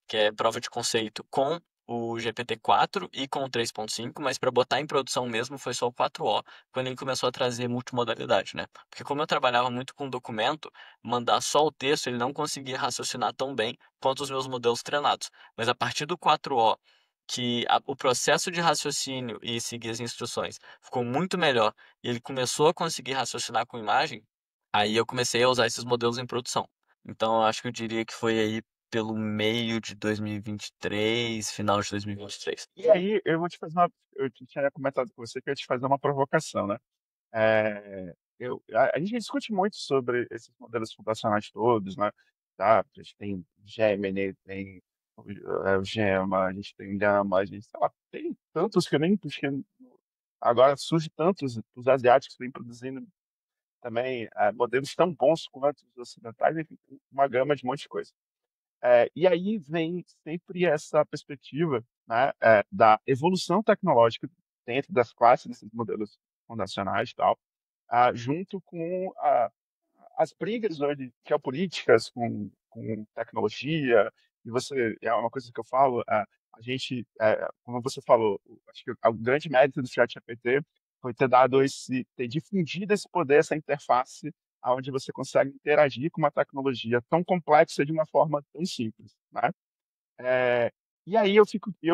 que é prova de conceito, com o GPT-4 e com o 3.5, mas para botar em produção mesmo foi só o 4o, quando ele começou a trazer multimodalidade, né? Porque como eu trabalhava muito com documento, mandar só o texto, ele não conseguia raciocinar tão bem quanto os meus modelos treinados. Mas a partir do 4o, que o processo de raciocínio e seguir as instruções ficou muito melhor e ele começou a conseguir raciocinar com imagem, aí eu comecei a usar esses modelos em produção. Então, eu acho que eu diria que foi aí pelo meio de 2023, final de 2023. E aí, eu vou te fazer uma. Eu tinha comentado com você que eu ia te fazer uma provocação, né? A gente discute muito sobre esses modelos fundacionais todos, né? Tá? A gente tem Gemini, tem o Gemma, a gente tem Llama, a gente, sei lá, tem tantos que eu nem. Acho que agora surge tantos, os asiáticos vêm produzindo também modelos tão bons quanto os ocidentais, enfim, uma gama de um monte de coisa. E aí vem sempre essa perspectiva, né, da evolução tecnológica dentro das classes desses modelos fundacionais e tal. junto com as brigas hoje geopolíticas com tecnologia, e você, é uma coisa que eu falo, a gente, como você falou, acho que o grande mérito do ChatGPT foi ter dado ter difundido esse poder, essa interface, onde você consegue interagir com uma tecnologia tão complexa de uma forma tão simples, né? É, e aí eu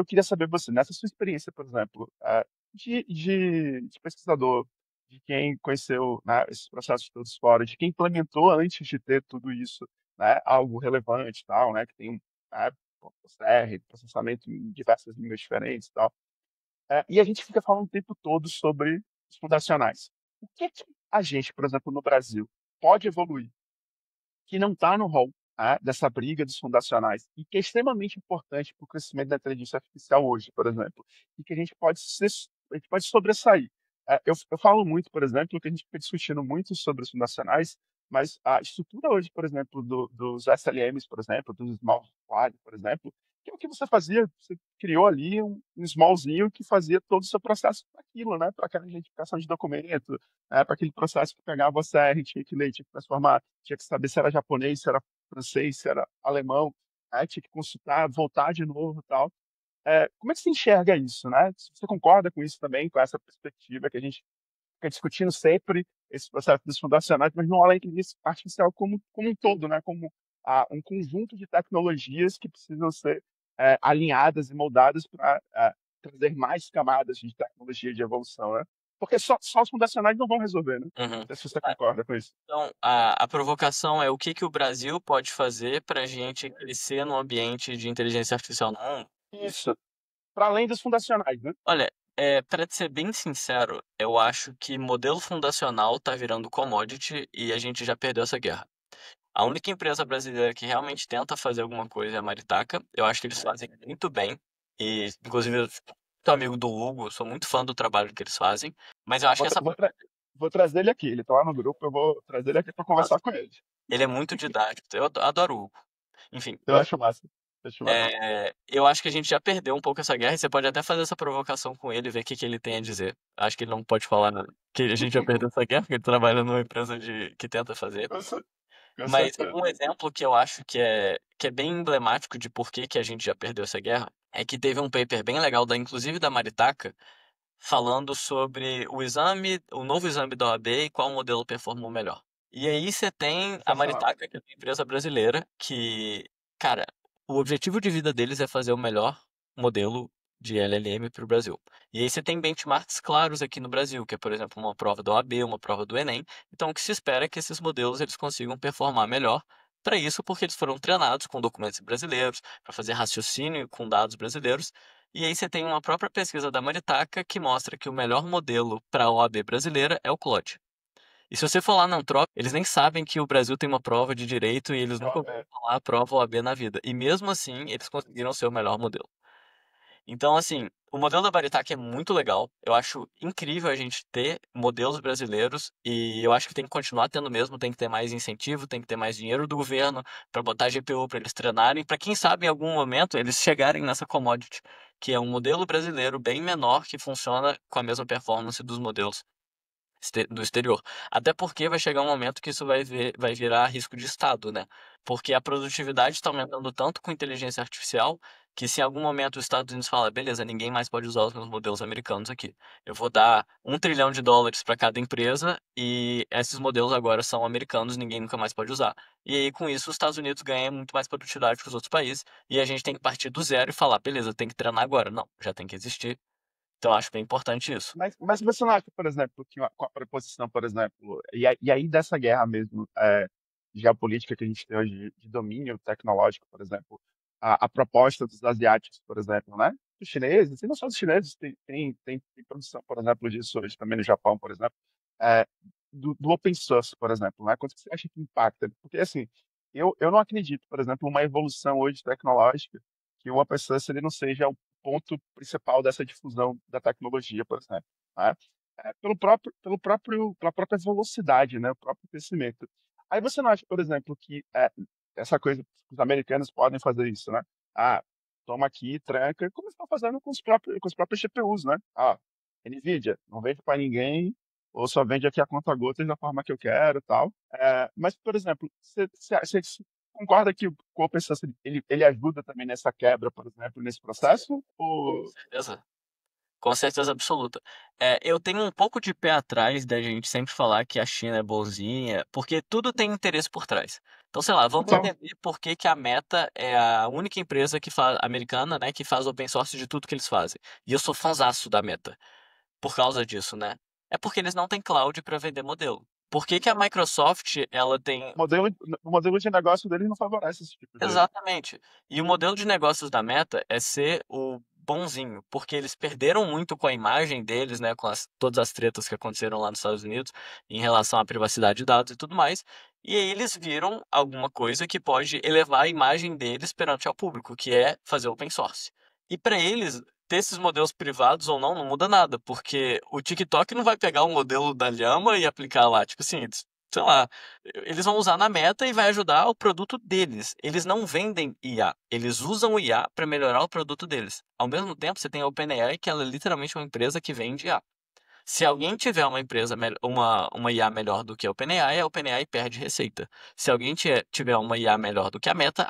queria saber você, nessa sua experiência, por exemplo, de pesquisador, de quem conheceu, né, esses processos todos fora, de quem implementou antes de ter tudo isso, né, algo relevante, e tal, né, que tem, né, OCR, processamento em diversas línguas diferentes, e tal. E a gente fica falando o tempo todo sobre os fundacionais. O que a gente, por exemplo, no Brasil, pode evoluir que não está no rol, dessa briga dos fundacionais e que é extremamente importante para o crescimento da inteligência artificial hoje, por exemplo, e que a gente pode sobressair. Eu falo muito, por exemplo, que a gente fica discutindo muito sobre os fundacionais, mas a estrutura hoje, por exemplo, dos SLMs, por exemplo, dos Small Quad, por exemplo, que é o que você fazia, você criou ali um smallzinho que fazia todo o seu processo para aquilo, né? Para aquela identificação de documento, para aquele processo que pegava a CR, tinha que ler, tinha que transformar, tinha que saber se era japonês, se era francês, se era alemão, tinha que consultar, voltar de novo e tal. Como é que você enxerga isso, né? Se você concorda com isso também, com essa perspectiva que a gente fica discutindo sempre esse processo dos fundacionais, mas não olha a inteligência artificial como um todo, né? Como um conjunto de tecnologias que precisam ser alinhadas e moldadas para trazer mais camadas de tecnologia de evolução, né? Porque só os fundacionais não vão resolver, né? Uhum. Não sei se você Ah, concorda com isso. então, a provocação é o que que o Brasil pode fazer para a gente crescer no ambiente de inteligência artificial no mundo? Isso, para além dos fundacionais, né? Olha, para te ser bem sincero, eu acho que modelo fundacional tá virando commodity e a gente já perdeu essa guerra. A única empresa brasileira que realmente tenta fazer alguma coisa é a Maritaca. Eu acho que eles fazem muito bem. E, inclusive, eu sou amigo do Hugo, sou muito fã do trabalho que eles fazem. Mas eu acho que Vou, tra- essa. vou, tra- vou trazer ele aqui. Ele tá lá no grupo, eu vou trazer ele aqui para Nossa, conversar com ele. ele é muito didático. Eu adoro o Hugo. Enfim, Eu acho massa. Eu acho massa. eu acho que a gente já perdeu um pouco essa guerra. E você pode até fazer essa provocação com ele, ver o que, que ele tem a dizer. Acho que ele não pode falar nada. Que a gente já perdeu essa guerra, porque ele trabalha numa empresa que tenta fazer. Com cer- com Mas certeza. um exemplo que eu acho que é bem emblemático de por que que a gente já perdeu essa guerra é que teve um paper bem legal, inclusive da Maritaka, falando sobre o novo exame da OAB e qual modelo performou melhor. E aí você tem a Sensacional. Maritaka, que é uma empresa brasileira, que, cara, o objetivo de vida deles é fazer o melhor modelo de LLM para o Brasil. E aí você tem benchmarks claros aqui no Brasil, que é, por exemplo, uma prova da OAB, uma prova do Enem. Então, o que se espera é que esses modelos eles consigam performar melhor. Para isso, porque eles foram treinados com documentos brasileiros, para fazer raciocínio com dados brasileiros. E aí você tem uma própria pesquisa da Maritaka que mostra que o melhor modelo para a OAB brasileira é o Claude. E se você for lá na Antrop, eles nem sabem que o Brasil tem uma prova de direito e eles nunca ouviram É, falar a prova OAB na vida. E mesmo assim, eles conseguiram ser o melhor modelo. Então, assim, o modelo da Baritag é muito legal. Eu acho incrível a gente ter modelos brasileiros e eu acho que tem que continuar tendo mesmo, tem que ter mais incentivo, tem que ter mais dinheiro do governo para botar GPU para eles treinarem, para quem sabe em algum momento eles chegarem nessa commodity, que é um modelo brasileiro bem menor que funciona com a mesma performance dos modelos do exterior. Até porque vai chegar um momento que isso vai virar risco de Estado, né? Porque a produtividade está aumentando tanto com inteligência artificial que se em algum momento os Estados Unidos fala, beleza, ninguém mais pode usar os meus modelos americanos aqui. Eu vou dar US$ 1 trilhão para cada empresa e esses modelos agora são americanos, ninguém nunca mais pode usar. E aí com isso os Estados Unidos ganham muito mais produtividade que os outros países e a gente tem que partir do zero e falar, beleza, tem que treinar agora. Não, já tem que existir. Então eu acho bem importante isso. mas você não acha, por exemplo, que com a preposição, por exemplo, e aí dessa guerra mesmo, geopolítica que a gente tem hoje de domínio tecnológico, por exemplo, a proposta dos asiáticos, por exemplo, né? Dos chineses, e não só dos chineses, tem produção, por exemplo, disso hoje também no Japão, por exemplo, é, do open source, por exemplo, né? Quanto que você acha que impacta? Porque, assim, eu não acredito, por exemplo, uma evolução hoje tecnológica que o open source ele não seja ponto principal dessa difusão da tecnologia, por exemplo, né? Pela própria velocidade, né? O próprio crescimento. Aí você não acha, por exemplo, que essa coisa, os americanos podem fazer isso, né? Toma aqui, tranca, como estão fazendo com os próprios GPUs, né? NVIDIA, não vende para ninguém, ou só vende aqui a conta gotas da forma que eu quero e tal. Mas, por exemplo, você concorda que o Open Source ele ajuda também nessa quebra, por exemplo, nesse processo? Ou... Beleza? Com certeza absoluta. Eu tenho um pouco de pé atrás da gente sempre falar que a China é bonzinha, porque tudo tem interesse por trás. Então, sei lá, vamos Então, entender por que que a Meta é a única empresa que faz, americana, né, que faz open source de tudo que eles fazem. E eu sou fãzaço da Meta por causa disso, né? É porque eles não têm cloud para vender modelo. Por que que a Microsoft, ela tem... modelo, o modelo de negócio dele não favorece esse tipo de... Exatamente. E o modelo de negócios da Meta é ser o bonzinho, porque eles perderam muito com a imagem deles, né, com todas as tretas que aconteceram lá nos Estados Unidos em relação à privacidade de dados e tudo mais. E aí eles viram alguma coisa que pode elevar a imagem deles perante ao público, que é fazer open source. E para eles, ter esses modelos privados ou não, não muda nada, porque o TikTok não vai pegar o modelo da Llama e aplicar lá, tipo assim, sei lá, eles vão usar na Meta e vai ajudar o produto deles. Eles não vendem IA, eles usam o IA para melhorar o produto deles. Ao mesmo tempo, você tem a OpenAI, que ela é literalmente uma empresa que vende IA. Se alguém tiver uma empresa, uma IA melhor do que a OpenAI perde receita. Se alguém tiver uma IA melhor do que a Meta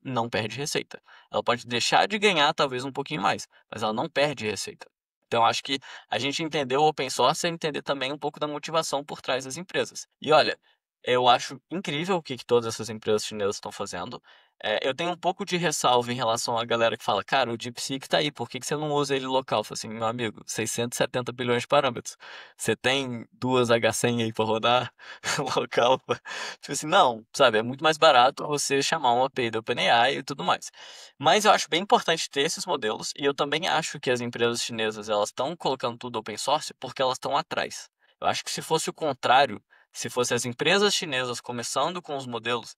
não perde receita. Ela pode deixar de ganhar talvez um pouquinho mais, mas ela não perde receita. Então, acho que a gente entender o open source é entender também um pouco da motivação por trás das empresas. E olha, eu acho incrível o que todas essas empresas chinesas estão fazendo. Eu tenho um pouco de ressalva em relação à galera que fala, cara, o DeepSeek tá aí, por que que você não usa ele local? Eu falo assim, meu amigo, 670 bilhões de parâmetros. Você tem duas H100 aí pra rodar local? Tipo assim, não, sabe? É muito mais barato você chamar uma API da OpenAI e tudo mais. Mas eu acho bem importante ter esses modelos e eu também acho que as empresas chinesas elas estão colocando tudo open source porque elas estão atrás. Eu acho que se fosse o contrário, se fosse as empresas chinesas começando com os modelos,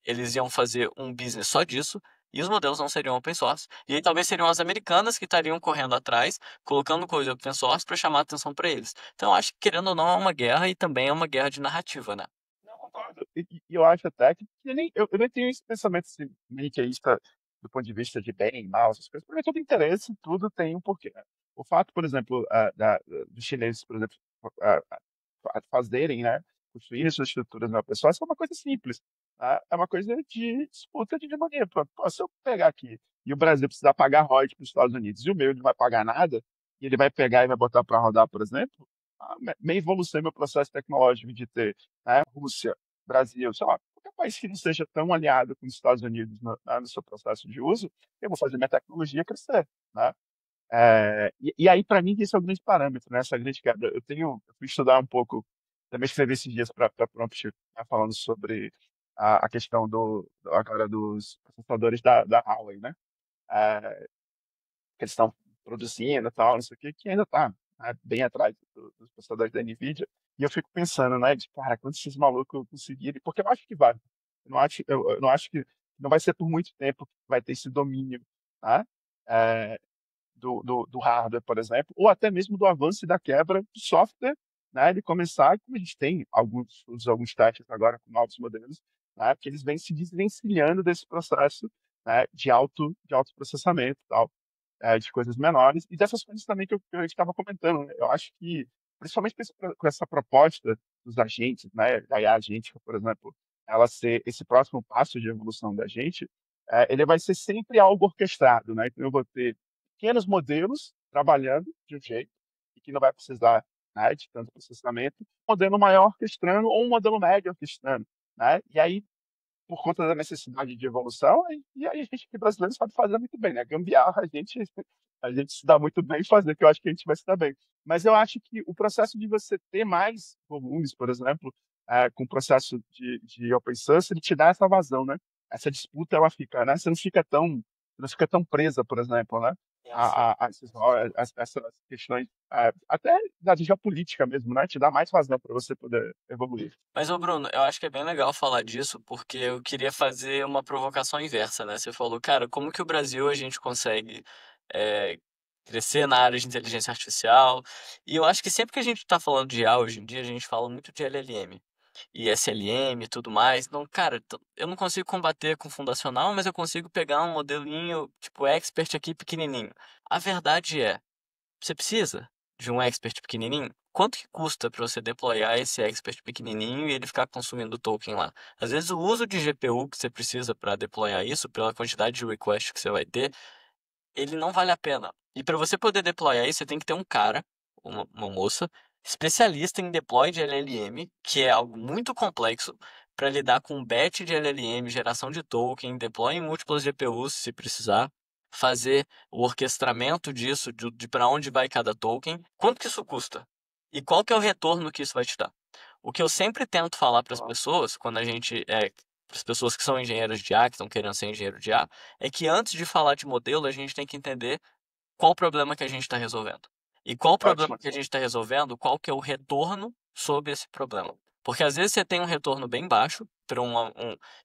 eles iam fazer um business só disso e os modelos não seriam open source. E aí talvez seriam as americanas que estariam correndo atrás, colocando coisa open source para chamar atenção para eles. Então eu acho que querendo ou não é uma guerra e também é uma guerra de narrativa, né? não concordo. E eu acho até que eu nem tenho esse pensamento assim, maniqueísta do ponto de vista de bem e mal, essas coisas. Para mim, todo interesse, tudo tem um porquê. O fato, por exemplo, dos chineses, por exemplo, ah, fazerem, né, construírem suas estruturas no pessoal, isso é uma coisa simples. Tá? É uma coisa de disputa de hegemonia. Pô, se eu pegar aqui e o Brasil precisar pagar royalties para os Estados Unidos e o meu não vai pagar nada, e ele vai pegar e vai botar para rodar, por exemplo, minha evolução, meu processo tecnológico de ter, né, Rússia, Brasil, sei lá, qualquer país que não seja tão aliado com os Estados Unidos no seu processo de uso, eu vou fazer minha tecnologia crescer, né? E aí, para mim, esse é o grande parâmetro, né? Essa grande quebra. Eu fui estudar um pouco, também escrevi esses dias para Prompt, né, falando sobre a questão agora dos processadores da Huawei, né? É, que eles estão produzindo e tal, não sei o quê, que ainda está, né, bem atrás dos processadores da NVIDIA. E eu fico pensando, né, de, cara, quando esses malucos conseguirem, porque eu acho que vai. Eu não acho que não vai ser por muito tempo que vai ter esse domínio, tá? É, do hardware, por exemplo, ou até mesmo do avanço e da quebra do software, né, de começar, como a gente tem alguns testes agora com novos modelos, né, que eles vêm se desvencilhando desse processo, né, de alto processamento e tal, de coisas menores, e dessas coisas também que eu estava comentando. Né? Eu acho que, principalmente com essa proposta dos agentes, né, da IA agêntica, por exemplo, ela ser esse próximo passo de evolução da gente, ele vai ser sempre algo orquestrado, né? Então eu vou ter pequenos modelos trabalhando de um jeito e que não vai precisar, né, de tanto processamento, um modelo maior orquestrando ou um modelo médio orquestrando, né? E aí por conta da necessidade de evolução, e aí a gente que brasileiro sabe fazer muito bem, né? Gambiarra, a gente se dá muito bem em fazer, que eu acho que a gente vai se dar bem. Mas eu acho que o processo de você ter mais volumes, por exemplo, com o processo de open source, ele te dá essa vazão, né? Essa disputa, ela fica, né? Você não fica tão presa, por exemplo, né? Essas questões, até da geopolítica mesmo, né? Te dá mais vazão para você poder evoluir. Mas, ô Bruno, eu acho que é bem legal falar disso, porque eu queria fazer uma provocação inversa, né? Você falou, cara, como que o Brasil a gente consegue é, crescer na área de inteligência artificial? E eu acho que sempre que a gente está falando de IA hoje em dia, a gente fala muito de LLM e SLM e tudo mais. Então, cara, eu não consigo combater com fundacional, mas eu consigo pegar um modelinho, tipo, expert aqui pequenininho. A verdade é, você precisa de um expert pequenininho? quanto que custa para você deployar esse expert pequenininho e ele ficar consumindo token lá? Às vezes o uso de GPU que você precisa para deployar isso, pela quantidade de request que você vai ter, ele não vale a pena. E para você poder deployar isso, você tem que ter um cara, uma moça, especialista em deploy de LLM, que é algo muito complexo, para lidar com batch de LLM, geração de token, deploy em múltiplas GPUs se precisar, fazer o orquestramento disso, de para onde vai cada token, quanto que isso custa? E qual que é o retorno que isso vai te dar? O que eu sempre tento falar para as Ó, pessoas, quando a gente para as pessoas que são engenheiros de IA, que estão querendo ser engenheiro de IA, é que antes de falar de modelo, a gente tem que entender qual o problema que a gente está resolvendo. E qual o problema ótimo. que a gente está resolvendo, qual que é o retorno sobre esse problema. Porque às vezes você tem um retorno bem baixo para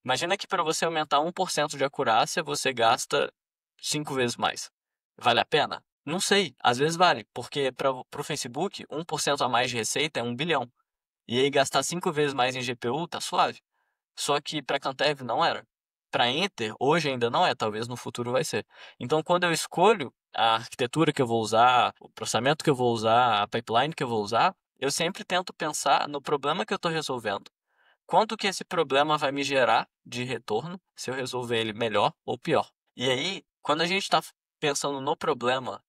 imagina que para você aumentar 1% de acurácia, você gasta 5 vezes mais. Vale a pena? Não sei, às vezes vale, porque para o Facebook, 1% a mais de receita é 1 bilhão. E aí gastar 5 vezes mais em GPU tá suave. Só que para Cantev não era. Para Enter, hoje ainda não é, talvez no futuro vai ser. Então, quando eu escolho a arquitetura que eu vou usar, o processamento que eu vou usar, a pipeline que eu vou usar, eu sempre tento pensar no problema que eu estou resolvendo. Quanto que esse problema vai me gerar de retorno se eu resolver ele melhor ou pior? E aí, quando a gente está pensando no problema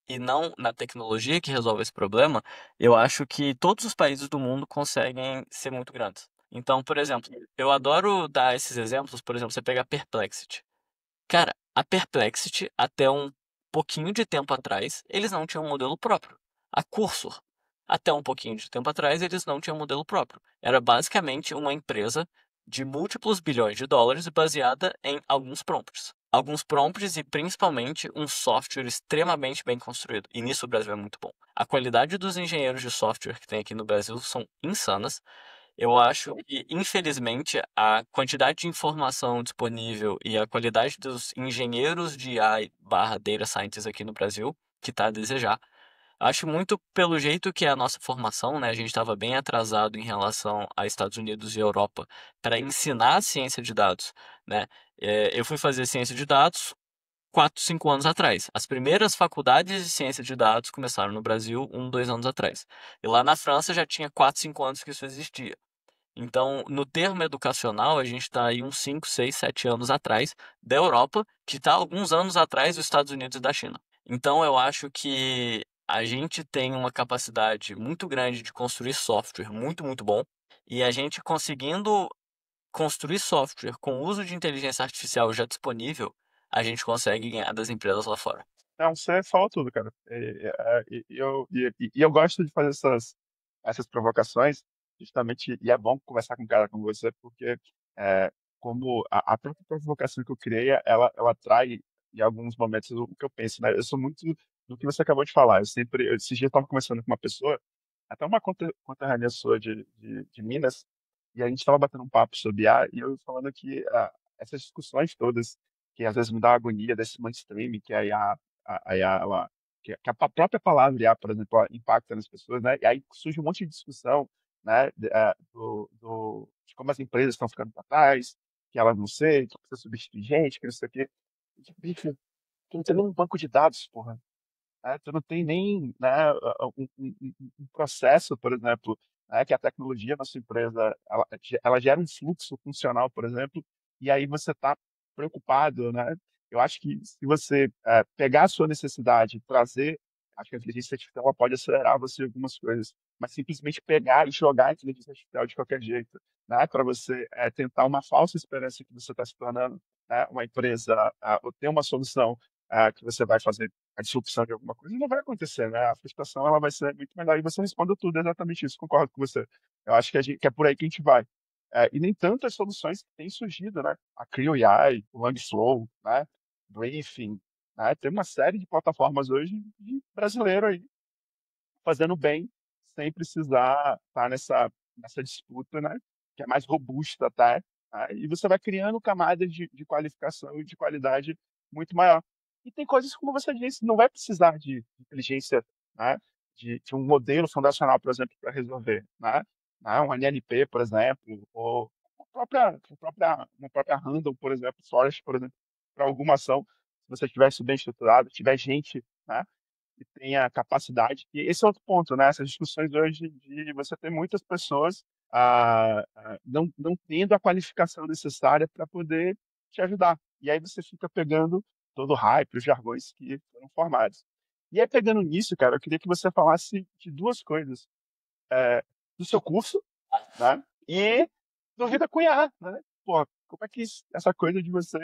e não na tecnologia que resolve esse problema, eu acho que todos os países do mundo conseguem ser muito grandes. Então, por exemplo, eu adoro dar esses exemplos. Por exemplo, você pega a Perplexity. Cara, a Perplexity, até um pouquinho de tempo atrás, eles não tinham um modelo próprio. A Cursor, até um pouquinho de tempo atrás, eles não tinham um modelo próprio. Era basicamente uma empresa de múltiplos bilhões de dólares baseada em alguns prompts. Alguns prompts e principalmente um software extremamente bem construído. E nisso o Brasil é muito bom. A qualidade dos engenheiros de software que tem aqui no Brasil são insanas. Eu acho que, infelizmente, a quantidade de informação disponível e a qualidade dos engenheiros de AI barra data scientists aqui no Brasil, que está a desejar. Acho muito pelo jeito que é a nossa formação, né? A gente estava bem atrasado em relação a Estados Unidos e Europa para ensinar a ciência de dados, né? Eu fui fazer ciência de dados 4, 5 anos atrás. As primeiras faculdades de ciência de dados começaram no Brasil 2 anos atrás. E lá na França já tinha 4, 5 anos que isso existia. Então, no termo educacional, a gente está aí uns 5, 6, 7 anos atrás da Europa, que está alguns anos atrás dos Estados Unidos e da China. Então, eu acho que a gente tem uma capacidade muito grande de construir software muito, muito bom, e a gente conseguindo construir software com o uso de inteligência artificial já disponível, a gente consegue ganhar das empresas lá fora. Não, você falou tudo, cara. E eu gosto de fazer essas provocações, justamente, e é bom conversar com um cara como você, porque é, como a própria provocação que eu criei, ela trai, em alguns momentos, o que eu penso, né? Eu sou muito do que você acabou de falar. Esses dias eu estava conversando com uma pessoa, até uma conterrânea sua de Minas, e a gente estava batendo um papo sobre IA, e eu falando que essas discussões todas, que às vezes me dá agonia desse mainstream, que a IA a IA, que a própria palavra IA, por exemplo, ela impacta nas pessoas, né? E aí surge um monte de discussão, né? De como as empresas estão ficando para trás, que elas não sei, que precisa substituir gente, que não sei o quê. E, tipo, bicho, tu não tem nem um banco de dados, porra, né? Tu não tem nem, né, um processo, por exemplo, né, que a tecnologia na sua empresa, ela gera um fluxo funcional, por exemplo, e aí você está preocupado, né? Eu acho que se você pegar a sua necessidade e trazer, acho que a inteligência artificial ela pode acelerar você em algumas coisas, mas simplesmente pegar e jogar a inteligência artificial de qualquer jeito, né? Para você tentar uma falsa esperança que você está se tornando, né, uma empresa, ou ter uma solução que você vai fazer a disrupção de alguma coisa, não vai acontecer, né? A frustração ela vai ser muito melhor. E você respondeu tudo, exatamente isso, concordo com você. Eu acho que é por aí que a gente vai. E nem tantas soluções que têm surgido, né? A Creo AI, o Langflow, né? Briefing, né? Tem uma série de plataformas hoje de brasileiro aí fazendo bem, sem precisar estar nessa disputa, né? Que é mais robusta até. E você vai criando camadas de qualificação e de qualidade muito maior. E tem coisas, como você disse, não vai precisar de inteligência, né? De um modelo fundacional, por exemplo, para resolver, né? Um NLP, por exemplo, ou uma própria Random, por exemplo, Forest, por exemplo, para alguma ação, se você tivesse bem estruturado, tiver gente, né? e tenha capacidade. E esse é outro ponto, né? Essas discussões hoje de você ter muitas pessoas não tendo a qualificação necessária para poder te ajudar. E aí você fica pegando todo o hype, os jargões que foram formados. E aí, pegando nisso, cara, eu queria que você falasse de duas coisas. Do seu curso, né? E do Vida com IA, né? Pô, como é que essa coisa de você,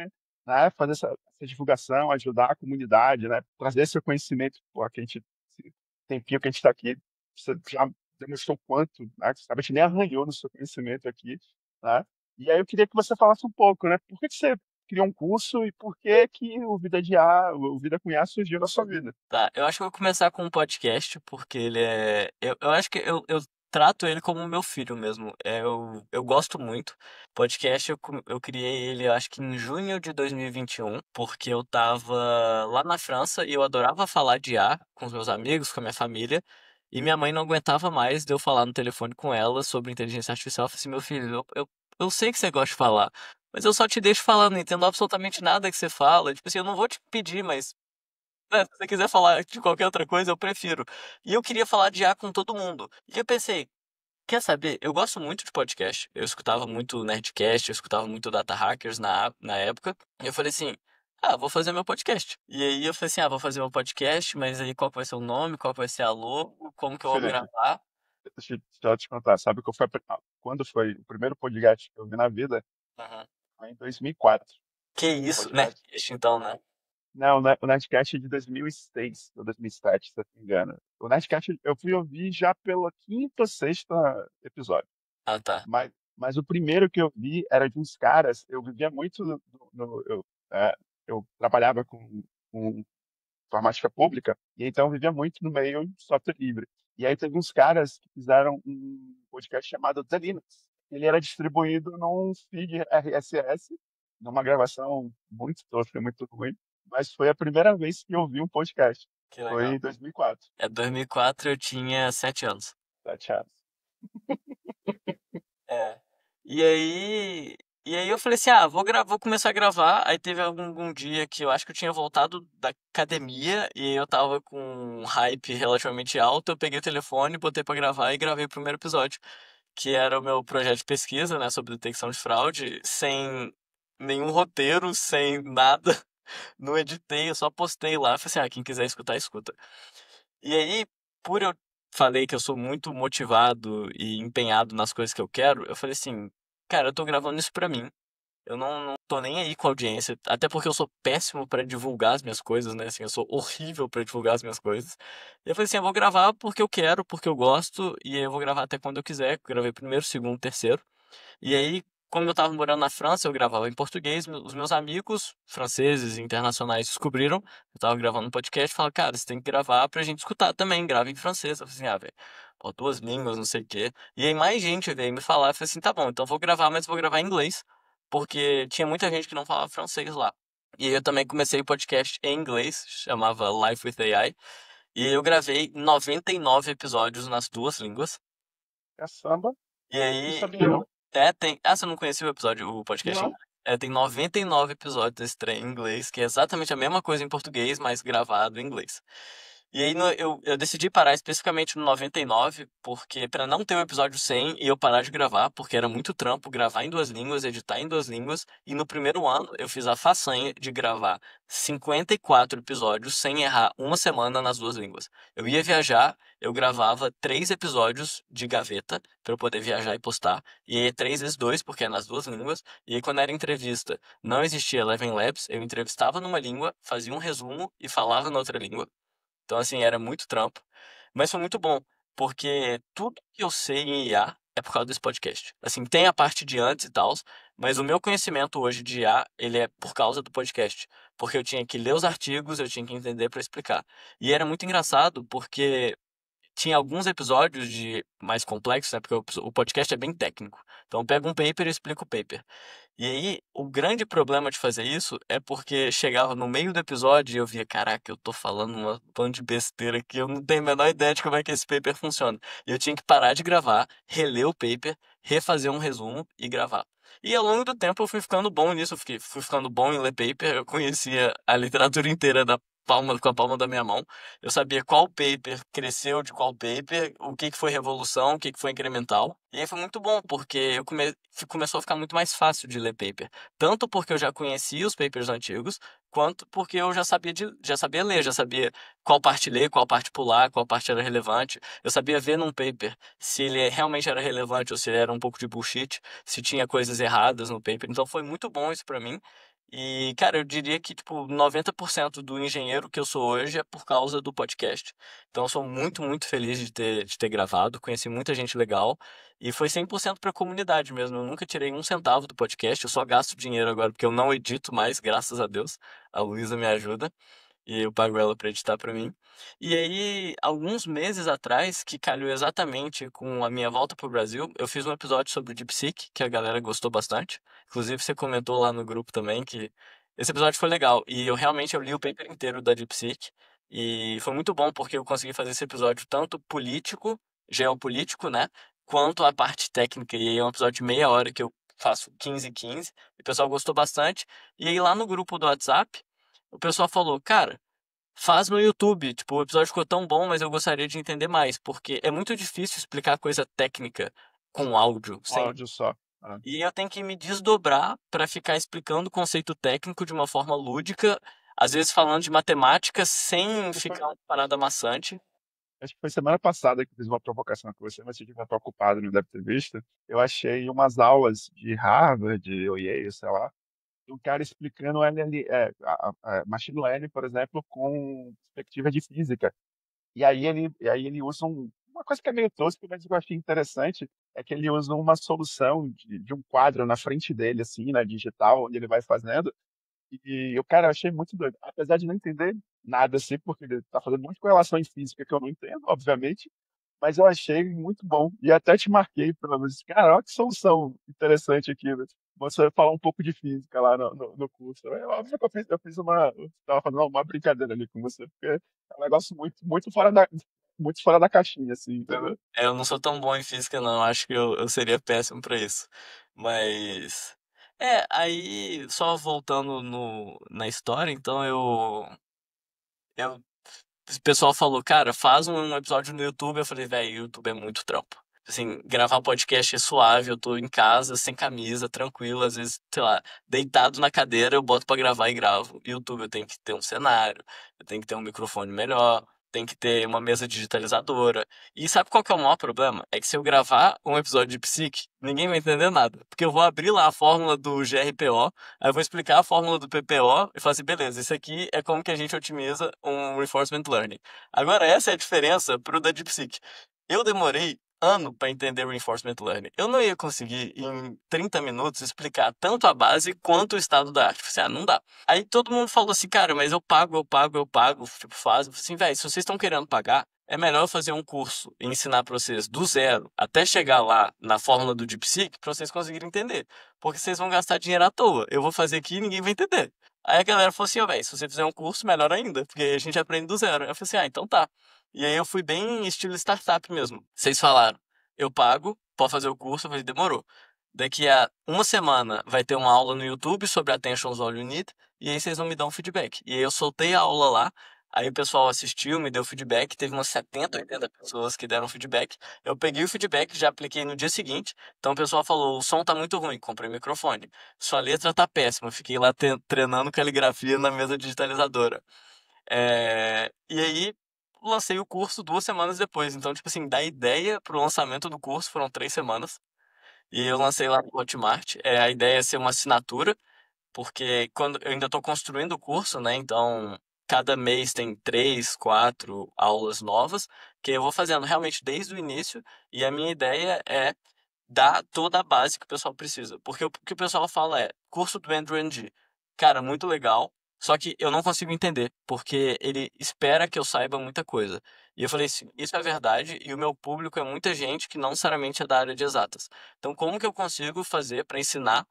né, fazer essa divulgação, ajudar a comunidade, né? Trazer seu conhecimento, pô, que a gente, esse tempinho que a gente está aqui, você já demonstrou quanto, né? A gente nem arranhou no seu conhecimento aqui, né? E aí eu queria que você falasse um pouco, né? Por que que você criou um curso e por que que o Vida de IA, o Vida com IA surgiu na sua vida? Tá, eu acho que eu vou começar com um podcast, porque ele é. Eu acho que eu trato ele como meu filho mesmo. Eu gosto muito. Podcast, eu criei ele, eu acho que em junho de 2021, porque eu tava lá na França e eu adorava falar de IA com os meus amigos, com a minha família. E minha mãe não aguentava mais de eu falar no telefone com ela sobre inteligência artificial. Eu falei assim: meu filho, eu sei que você gosta de falar. Mas eu só te deixo falar, não entendo absolutamente nada que você fala. Tipo assim, eu não vou te pedir, mas se você quiser falar de qualquer outra coisa, eu prefiro. E eu queria falar de IA com todo mundo. E eu pensei, quer saber? Eu gosto muito de podcast. Eu escutava muito Nerdcast, eu escutava muito Data Hackers na época. E eu falei assim, vou fazer meu podcast. E aí eu falei assim, vou fazer meu podcast, mas aí qual que vai ser o nome, qual que vai ser a logo, como que eu vou Felipe, gravar? deixa eu te contar, sabe que quando foi o primeiro podcast que eu vi na vida? Uhum. Foi em 2004. Que O isso, podcast. Nerdcast então, né? Não, o Nerdcast é de 2006 ou 2007, se eu não me engano. O Nerdcast eu fui ouvir já pela quinta ou sexta episódio. Ah, tá. Mas o primeiro que eu vi era de uns caras. Eu vivia muito é, eu trabalhava com informática pública, e então eu vivia muito no meio de software livre. E aí teve uns caras que fizeram um podcast chamado The Linux. Ele era distribuído num feed RSS, numa gravação muito tosca, muito ruim, mas foi a primeira vez que eu vi um podcast. Que Foi legal. em 2004, É 2004, eu tinha 7 anos. 7 anos. É. E aí, e aí eu falei assim, vou começar a gravar. Aí teve algum dia que eu acho que eu tinha voltado da academia e eu tava com um hype relativamente alto. Eu peguei o telefone, botei pra gravar e gravei o primeiro episódio, que era o meu projeto de pesquisa, né, sobre detecção de fraude, sem nenhum roteiro, sem nada. Não editei, eu só postei lá. Falei assim, quem quiser escutar, escuta. E aí, por eu falei que eu sou muito motivado e empenhado nas coisas que eu quero, eu falei assim, cara, eu tô gravando isso pra mim. Eu não tô nem aí com a audiência, até porque eu sou péssimo pra divulgar as minhas coisas, né? Assim, eu sou horrível pra divulgar as minhas coisas. E eu falei assim, eu vou gravar porque eu quero, porque eu gosto, e aí eu vou gravar até quando eu quiser. Eu gravei primeiro, segundo, terceiro. E aí, como eu tava morando na França, eu gravava em português. Os meus amigos franceses e internacionais descobriram. Eu tava gravando um podcast e falaram, cara, você tem que gravar pra gente escutar também. Grava em francês. Eu falei assim, velho, pô, duas línguas, não sei o quê. E aí mais gente veio me falar. Eu falei assim, tá bom, então eu vou gravar, mas vou gravar em inglês. Porque tinha muita gente que não falava francês lá. E aí eu também comecei o podcast em inglês, chamava Life with AI. E eu gravei 99 episódios nas duas línguas. Caçamba, E não aí sabia não. tem. Você não conhecia o episódio, o podcast em Não, inglês? Tem 99 episódios desse trem em inglês, que é exatamente a mesma coisa em português, mas gravado em inglês. E aí eu decidi parar especificamente no 99, porque para não ter o episódio 100 e eu parar de gravar, porque era muito trampo gravar em duas línguas, editar em duas línguas, e no primeiro ano eu fiz a façanha de gravar 54 episódios sem errar uma semana nas duas línguas. Eu ia viajar, eu gravava 3 episódios de gaveta para eu poder viajar e postar, e aí 3 vezes 2, porque é nas duas línguas, e aí quando era entrevista, não existia Eleven Labs, eu entrevistava numa língua, fazia um resumo e falava na outra língua. Então, assim, era muito trampo. Mas foi muito bom, porque tudo que eu sei em IA é por causa desse podcast. Assim, tem a parte de antes e tal, mas o meu conhecimento hoje de IA, ele é por causa do podcast. Porque eu tinha que ler os artigos, eu tinha que entender para explicar. E era muito engraçado, porque tinha alguns episódios de mais complexos, né? Porque o podcast é bem técnico. Então, eu pego um paper e explico o paper. E aí, o grande problema de fazer isso é porque chegava no meio do episódio e eu via, caraca, eu tô falando uma bando de besteira aqui, eu não tenho a menor ideia de como é que esse paper funciona. E eu tinha que parar de gravar, reler o paper, refazer um resumo e gravar. E ao longo do tempo eu fui ficando bom nisso, fui ficando bom em ler paper, eu conhecia a literatura inteira com a palma da minha mão. Eu sabia qual paper cresceu de qual paper, o que que foi revolução, o que que foi incremental. E aí foi muito bom, porque começou a ficar muito mais fácil de ler paper. Tanto porque eu já conhecia os papers antigos, quanto porque eu já sabia ler, já sabia qual parte ler, qual parte pular, qual parte era relevante. Eu sabia ver num paper se ele realmente era relevante ou se ele era um pouco de bullshit, se tinha coisas erradas no paper. Então foi muito bom isso pra mim. E, cara, eu diria que, tipo, 90% do engenheiro que eu sou hoje é por causa do podcast. Então, eu sou muito, muito feliz de ter gravado. Conheci muita gente legal. E foi 100% pra comunidade mesmo. Eu nunca tirei um centavo do podcast. Eu só gasto dinheiro agora porque eu não edito mais, graças a Deus. A Luísa me ajuda e eu pago ela pra editar pra mim. E aí, alguns meses atrás, que calhou exatamente com a minha volta pro Brasil, eu fiz um episódio sobre o DeepSeek, que a galera gostou bastante. Inclusive, você comentou lá no grupo também que esse episódio foi legal. E eu li o paper inteiro da DeepSeek. E foi muito bom porque eu consegui fazer esse episódio tanto político, geopolítico, né? Quanto a parte técnica. E aí é um episódio de meia hora que eu faço 15 15. E o pessoal gostou bastante. E aí lá no grupo do WhatsApp, o pessoal falou, cara, faz no YouTube. Tipo, o episódio ficou tão bom, mas eu gostaria de entender mais, porque é muito difícil explicar coisa técnica com áudio, Um sem. áudio só. Ah. E eu tenho que me desdobrar para ficar explicando o conceito técnico de uma forma lúdica, às vezes falando de matemática sem E foi- ficar uma parada maçante. Acho que foi semana passada que eu fiz uma provocação com você, mas você devia estar ocupado, não deve ter visto. Eu achei umas aulas de Harvard, ou Yale, sei lá, de um cara explicando a machine learning, por exemplo, com perspectiva de física. E aí ele usa uma coisa que é meio tosca, mas que eu achei interessante, é que ele usa uma solução de um quadro na frente dele, assim, né, digital, onde ele vai fazendo. E o cara, eu achei muito doido. Apesar de não entender nada, assim, porque ele tá fazendo muita correlação em física que eu não entendo, obviamente, mas eu achei muito bom. E até te marquei para você. Cara, olha que solução interessante aqui, né? Você vai falar um pouco de física lá no curso. É óbvio que eu tava fazendo uma brincadeira ali com você, porque é um negócio muito fora da caixinha, assim, entendeu? Eu não sou tão bom em física, não. Acho que eu seria péssimo para isso. Mas. Aí, só voltando na história, então eu o pessoal falou, cara, faz um episódio no YouTube. Eu falei, velho, YouTube é muito trampo. Assim, gravar podcast é suave, eu tô em casa, sem camisa, tranquilo, às vezes, sei lá, deitado na cadeira, eu boto pra gravar e gravo. YouTube eu tenho que ter um cenário, eu tenho que ter um microfone melhor, tem que ter uma mesa digitalizadora. E sabe qual que é o maior problema? É que se eu gravar um episódio de Psique, ninguém vai entender nada. Porque eu vou abrir lá a fórmula do GRPO, aí eu vou explicar a fórmula do PPO e falar assim, beleza, isso aqui é como que a gente otimiza um reinforcement learning. Agora, essa é a diferença pro da DeepSeek. Eu demorei ano para entender reinforcement learning. Eu não ia conseguir, em 30 minutos, explicar tanto a base quanto o estado da arte. Eu falei assim, não dá. Aí todo mundo falou assim, cara, mas eu pago, eu pago, eu pago, tipo, faz. Eu falei assim, velho, se vocês estão querendo pagar, é melhor eu fazer um curso e ensinar para vocês do zero até chegar lá na fórmula do DeepSeek para vocês conseguirem entender. Porque vocês vão gastar dinheiro à toa. Eu vou fazer aqui e ninguém vai entender. Aí a galera falou assim, ó, velho, se você fizer um curso, melhor ainda, porque a gente aprende do zero. Eu falei assim, então tá. E aí eu fui bem estilo startup mesmo. Vocês falaram, eu pago, pode fazer o curso, eu falei, demorou. Daqui a uma semana vai ter uma aula no YouTube sobre Attention's All You Need, e aí vocês vão me dar um feedback. E aí eu soltei a aula lá, aí o pessoal assistiu, me deu feedback, teve umas 70, 80 pessoas que deram feedback. Eu peguei o feedback, já apliquei no dia seguinte, então o pessoal falou, o som tá muito ruim, comprei microfone. Sua letra tá péssima, fiquei lá treinando caligrafia na mesa digitalizadora. E aí lancei o curso 2 semanas depois. Então, tipo assim, da ideia pro lançamento do curso foram 3 semanas. E eu lancei lá no Hotmart. A ideia é ser uma assinatura, porque quando eu ainda estou construindo o curso, né? Então, cada mês tem 3, 4 aulas novas, que eu vou fazendo realmente desde o início. E a minha ideia é dar toda a base que o pessoal precisa. Porque o que o pessoal fala é, curso do Andrew Ng, cara, muito legal, só que eu não consigo entender, porque ele espera que eu saiba muita coisa. E eu falei assim, isso é verdade, e o meu público é muita gente que não necessariamente é da área de exatas. Então, como que eu consigo fazer para ensinar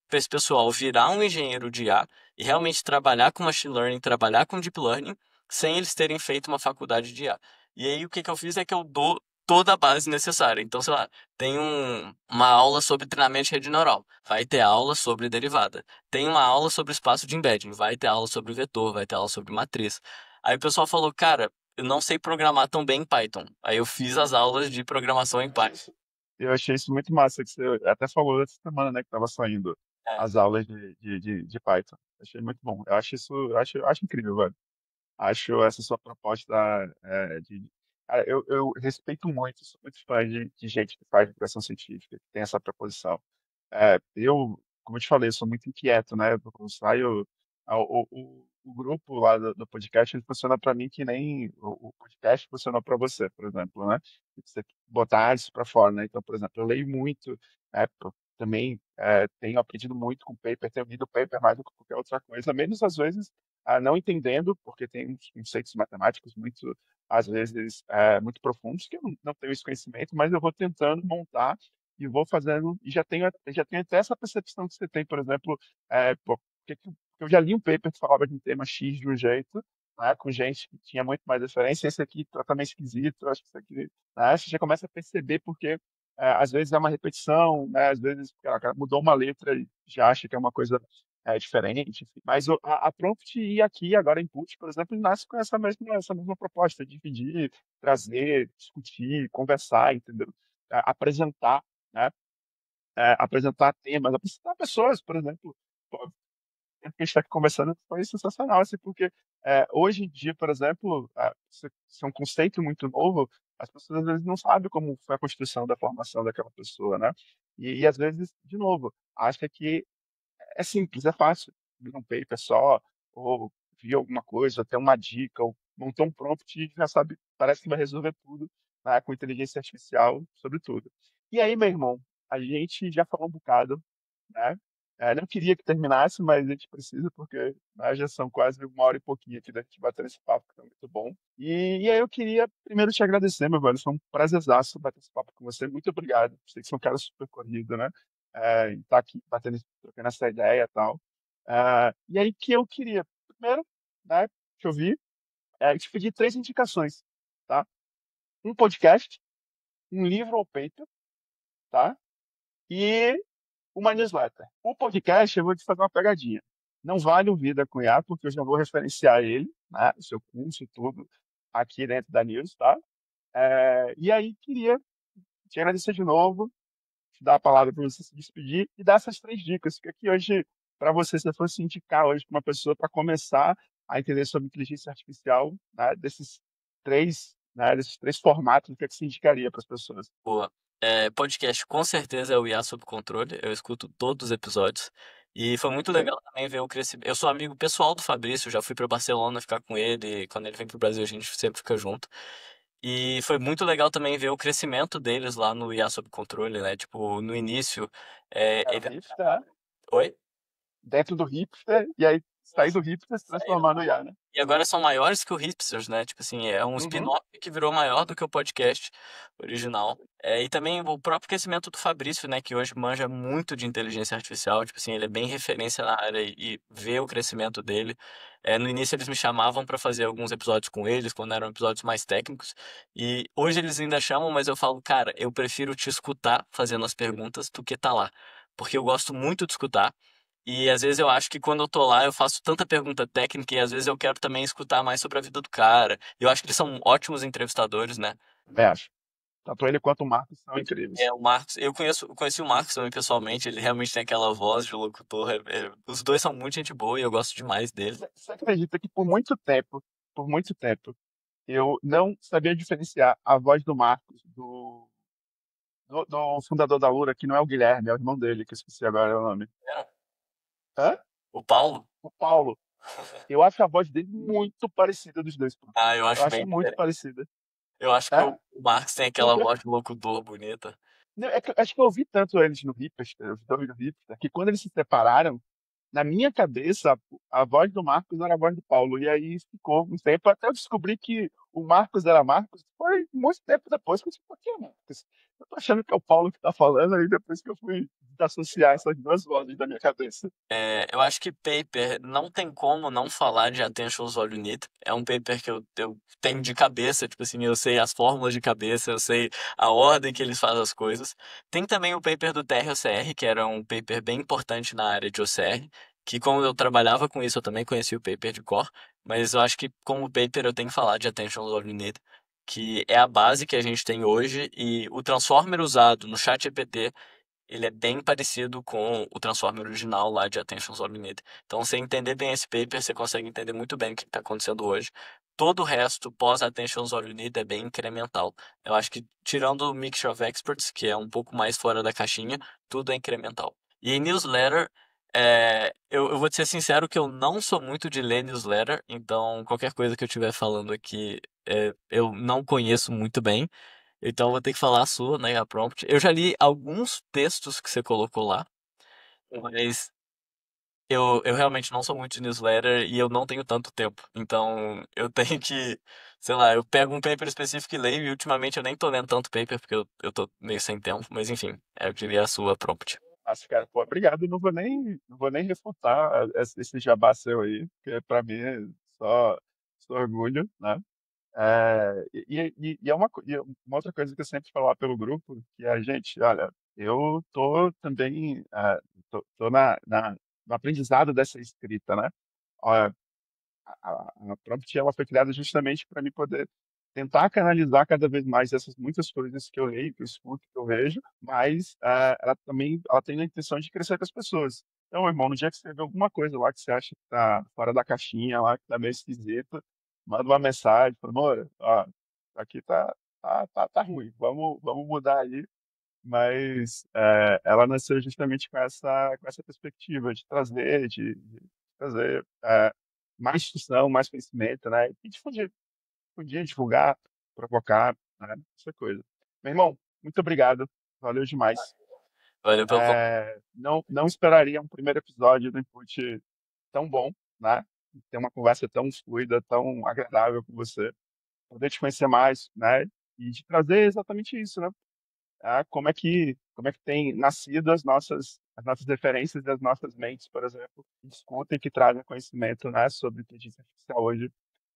para esse pessoal virar um engenheiro de IA e realmente trabalhar com machine learning, trabalhar com deep learning, sem eles terem feito uma faculdade de IA? E aí, o que que eu fiz é que eu dou toda a base necessária. Então, sei lá, tem uma aula sobre treinamento de rede neural, vai ter aula sobre derivada. Tem uma aula sobre espaço de embedding, vai ter aula sobre vetor, vai ter aula sobre matriz. Aí o pessoal falou, cara, eu não sei programar tão bem em Python. Aí eu fiz as aulas de programação em Python. Eu achei isso muito massa, que você até falou essa semana, né, que estava saindo É, as aulas de Python. Achei muito bom. Eu acho isso, eu acho incrível, velho. Acho essa sua proposta Cara, eu respeito muito, sou muito fã de gente que faz divulgação científica, que tem essa proposição. Como eu te falei, eu sou muito inquieto, né? Eu saio, o grupo lá do podcast, ele funciona para mim que nem o podcast funcionou para você, por exemplo, né? Você botar isso para fora, né? Então, por exemplo, eu leio muito, também tenho aprendido muito com paper, tenho lido paper mais do que qualquer outra coisa, menos às vezes não entendendo, porque tem uns conceitos matemáticos muito, às vezes, muito profundos, que eu não tenho esse conhecimento, mas eu vou tentando montar e vou fazendo, e já tenho até essa percepção que você tem, por exemplo, pô, eu já li um paper que falava de um tema X de um jeito, né, com gente que tinha muito mais referência, esse aqui tá meio esquisito, eu acho que isso aqui, né, você já começa a perceber porque às vezes é uma repetição, né, às vezes cara, mudou uma letra e já acha que é uma coisa diferente, enfim. Mas a Prompt e aqui, agora Input, por exemplo, nasce com essa mesma proposta, dividir, trazer, discutir, conversar, entendeu? Apresentar, né? Apresentar temas, apresentar pessoas, por exemplo. Pô, o que a gente está aqui conversando foi sensacional, assim, porque hoje em dia, por exemplo, se é um conceito muito novo, as pessoas às vezes não sabem como foi a construção da formação daquela pessoa, né? E às vezes, de novo, acha que é simples, é fácil. Abrir um paper só, ou ver alguma coisa, ter uma dica, ou montar um prompt e já sabe, parece que vai resolver tudo, né, com inteligência artificial sobre tudo. E aí, meu irmão, a gente já falou um bocado, né? Não queria que terminasse, mas a gente precisa, porque né, já são quase uma hora e pouquinho aqui da gente bater esse papo, que tá muito bom. E aí eu queria primeiro te agradecer, meu velho. Foi um prazerzaço bater esse papo com você. Muito obrigado. Sei que você é um cara super corrido, né? E tá aqui batendo, trocando essa ideia e tal. E aí que eu queria, primeiro, né, te ouvir, te pedir três indicações, tá? Um podcast, um livro ou paper, tá? E uma newsletter. O podcast, eu vou te fazer uma pegadinha. Não vale o Vida com IA, porque eu já vou referenciar ele, né, o seu curso e tudo, aqui dentro da News, tá? E aí, queria te agradecer de novo, te dar a palavra para você se despedir e dar essas três dicas. Fica aqui hoje, para você, se eu fosse indicar hoje para uma pessoa para começar a entender sobre inteligência artificial, né, desses três formatos, o que é que você indicaria para as pessoas? boa. Podcast com certeza é o IA sob controle. Eu escuto todos os episódios. E foi muito Ok? legal também ver o crescimento. Eu sou amigo pessoal do Fabrício, já fui para Barcelona ficar com ele. Quando ele vem pro Brasil, a gente sempre fica junto. E foi muito legal também ver o crescimento deles lá no IA sob controle, né? Tipo, no início, Era o ele. hipster, né? Oi? Dentro do hipster, e aí sair do hipster e se transformar no IA, né? E agora são maiores que o Hipsters, né? Tipo assim, é um Uhum. spin-off que virou maior do que o podcast original. E também o próprio crescimento do Fabrício, né? Que hoje manja muito de inteligência artificial. Tipo assim, ele é bem referência na área e vê o crescimento dele. No início eles me chamavam para fazer alguns episódios com eles, quando eram episódios mais técnicos. E hoje eles ainda chamam, mas eu falo, cara, eu prefiro te escutar fazendo as perguntas do que tá lá. Porque eu gosto muito de escutar. E às vezes eu acho que quando eu tô lá eu faço tanta pergunta técnica e às vezes eu quero também escutar mais sobre a vida do cara. Eu acho que eles são ótimos entrevistadores, né? Também acho. Tanto ele quanto o Marcos são incríveis. O Marcos, conheci o Marcos também pessoalmente, ele realmente tem aquela voz de locutor. Os dois são muito gente boa e eu gosto demais dele. Você acredita que por muito tempo, eu não sabia diferenciar a voz do Marcos do fundador da Lura, que não é o Guilherme, é o irmão dele, que eu esqueci agora o nome. Hã? O Paulo? O Paulo. Eu acho a voz dele muito parecida dos dois, pô. Ah, eu Eu acho acho bem muito diferente. parecida. Eu acho que É? o Marcos tem aquela Porque voz de locutor bonita. não, acho que eu ouvi tanto eles no Hipster, os dois no Hipster, que quando eles se separaram, na minha cabeça, a voz do Marcos era a voz do Paulo. E aí ficou um tempo até eu descobrir que o Marcos era Marcos. Foi muito tempo depois que eu disse, por que Marcos? Eu tô achando que é o Paulo que tá falando, aí depois que eu fui associar essas duas vozes da minha cabeça. Eu acho que paper não tem como não falar de Attention All You Need. É um paper que eu tenho de cabeça, tipo assim, eu sei as fórmulas de cabeça, eu sei a ordem que eles fazem as coisas. Tem também o paper do TR-OCR, que era um paper bem importante na área de OCR, que quando eu trabalhava com isso eu também conheci o paper de Core, mas eu acho que como paper eu tenho que falar de Attention All You Need, que é a base que a gente tem hoje e o transformer usado no ChatGPT ele é bem parecido com o Transformer original lá de Attention All You Need. Então, você entender bem esse paper, você consegue entender muito bem o que está acontecendo hoje. Todo o resto, pós Attention All You Need, é bem incremental. Eu acho que, tirando o Mixture of Experts, que é um pouco mais fora da caixinha, tudo é incremental. E em newsletter, eu vou te ser sincero que eu não sou muito de ler newsletter, então qualquer coisa que eu estiver falando aqui, eu não conheço muito bem. Então eu vou ter que falar a sua, né, a prompt. Eu já li alguns textos que você colocou lá, mas eu realmente não sou muito de newsletter e eu não tenho tanto tempo. Então eu tenho que, sei lá, eu pego um paper específico e leio, e ultimamente eu nem tô lendo tanto paper porque eu tô meio sem tempo, mas enfim, eu queria a sua prompt. Acho, cara, pô, obrigado. Não vou nem refutar esse jabá seu aí, porque para mim é só orgulho, né? E é uma outra coisa que eu sempre falo lá pelo grupo, que é, gente, olha, eu tô também, tô no aprendizado dessa escrita, né? Olha, a prompt ela foi criada justamente para mim poder tentar canalizar cada vez mais essas muitas coisas que eu leio, que eu escuto, que eu vejo, mas ela também ela tem a intenção de crescer com as pessoas. Então, irmão, no dia que você vê alguma coisa lá que você acha que tá fora da caixinha, lá que tá meio esquisito, manda uma mensagem, fala, amor, ó, aqui tá ruim, vamos mudar aí. Mas ela nasceu justamente com essa perspectiva de de trazer mais discussão, mais conhecimento, né? E difundir, divulgar, provocar, né? Essa coisa. Meu irmão, muito obrigado. Valeu demais. Valeu pelo. Não esperaria um primeiro episódio do Input tão bom, né? Ter uma conversa tão fluida, tão agradável com você. Poder te conhecer mais, né? E de trazer exatamente isso, né? Como é que tem nascido as nossas referências e as nossas mentes, por exemplo, que discutem, que trazem conhecimento, né, sobre inteligência artificial hoje,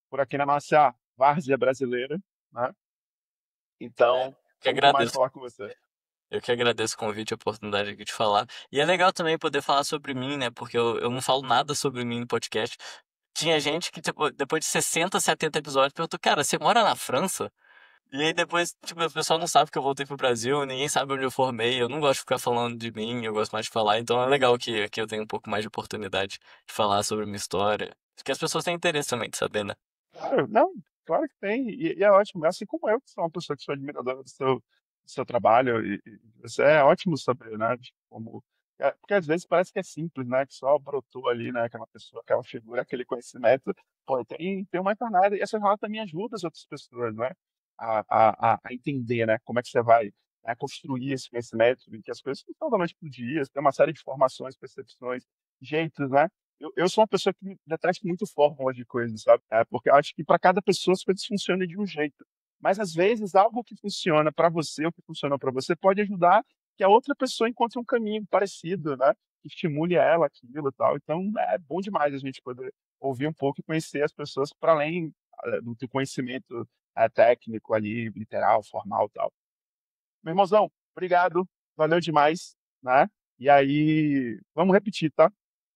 por aqui na nossa várzea brasileira, né? Então, Que bom demais agradeço. falar com você. Eu que agradeço o convite e a oportunidade aqui de falar. E é legal também poder falar sobre mim, né? Porque eu não falo nada sobre mim no podcast. Tinha gente que, tipo, depois de 60, 70 episódios, perguntou, cara, você mora na França? E aí depois, tipo, o pessoal não sabe que eu voltei pro Brasil, ninguém sabe onde eu formei, eu não gosto de ficar falando de mim, eu gosto mais de falar, então é legal que aqui eu tenho um pouco mais de oportunidade de falar sobre minha história. Porque as pessoas têm interesse também de saber, né? Claro, não, claro que tem, e é ótimo, assim como eu, que sou uma pessoa que sou admiradora do seu trabalho, e você é ótimo saber, né, de como, porque às vezes parece que é simples, né, que só brotou ali, né, aquela pessoa, aquela figura, aquele conhecimento, pô, tem uma jornada, e essa jornada também ajuda as outras pessoas, né, a entender, né, como é que você vai, né, construir esse conhecimento, e que as coisas não estão da noite pro dia, tem uma série de formações, percepções, jeitos, né, eu sou uma pessoa que detesto muito fórmula de coisas, sabe? Porque eu acho que para cada pessoa as coisas funcionam de um jeito. Mas às vezes algo que funciona para você, ou que funcionou para você, pode ajudar que a outra pessoa encontre um caminho parecido, né? Que estimule ela aquilo e tal. Então é bom demais a gente poder ouvir um pouco e conhecer as pessoas para além do conhecimento técnico ali, literal, formal e tal. Meu irmãozão, obrigado, valeu demais, né? E aí, vamos repetir, tá?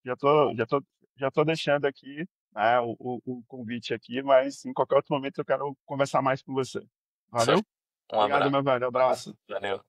Já tô, já tô, já tô deixando aqui, né, o convite aqui, mas em qualquer outro momento eu quero conversar mais com você. Só Valeu? um Obrigado, abraço. meu velho. Abraço. Valeu.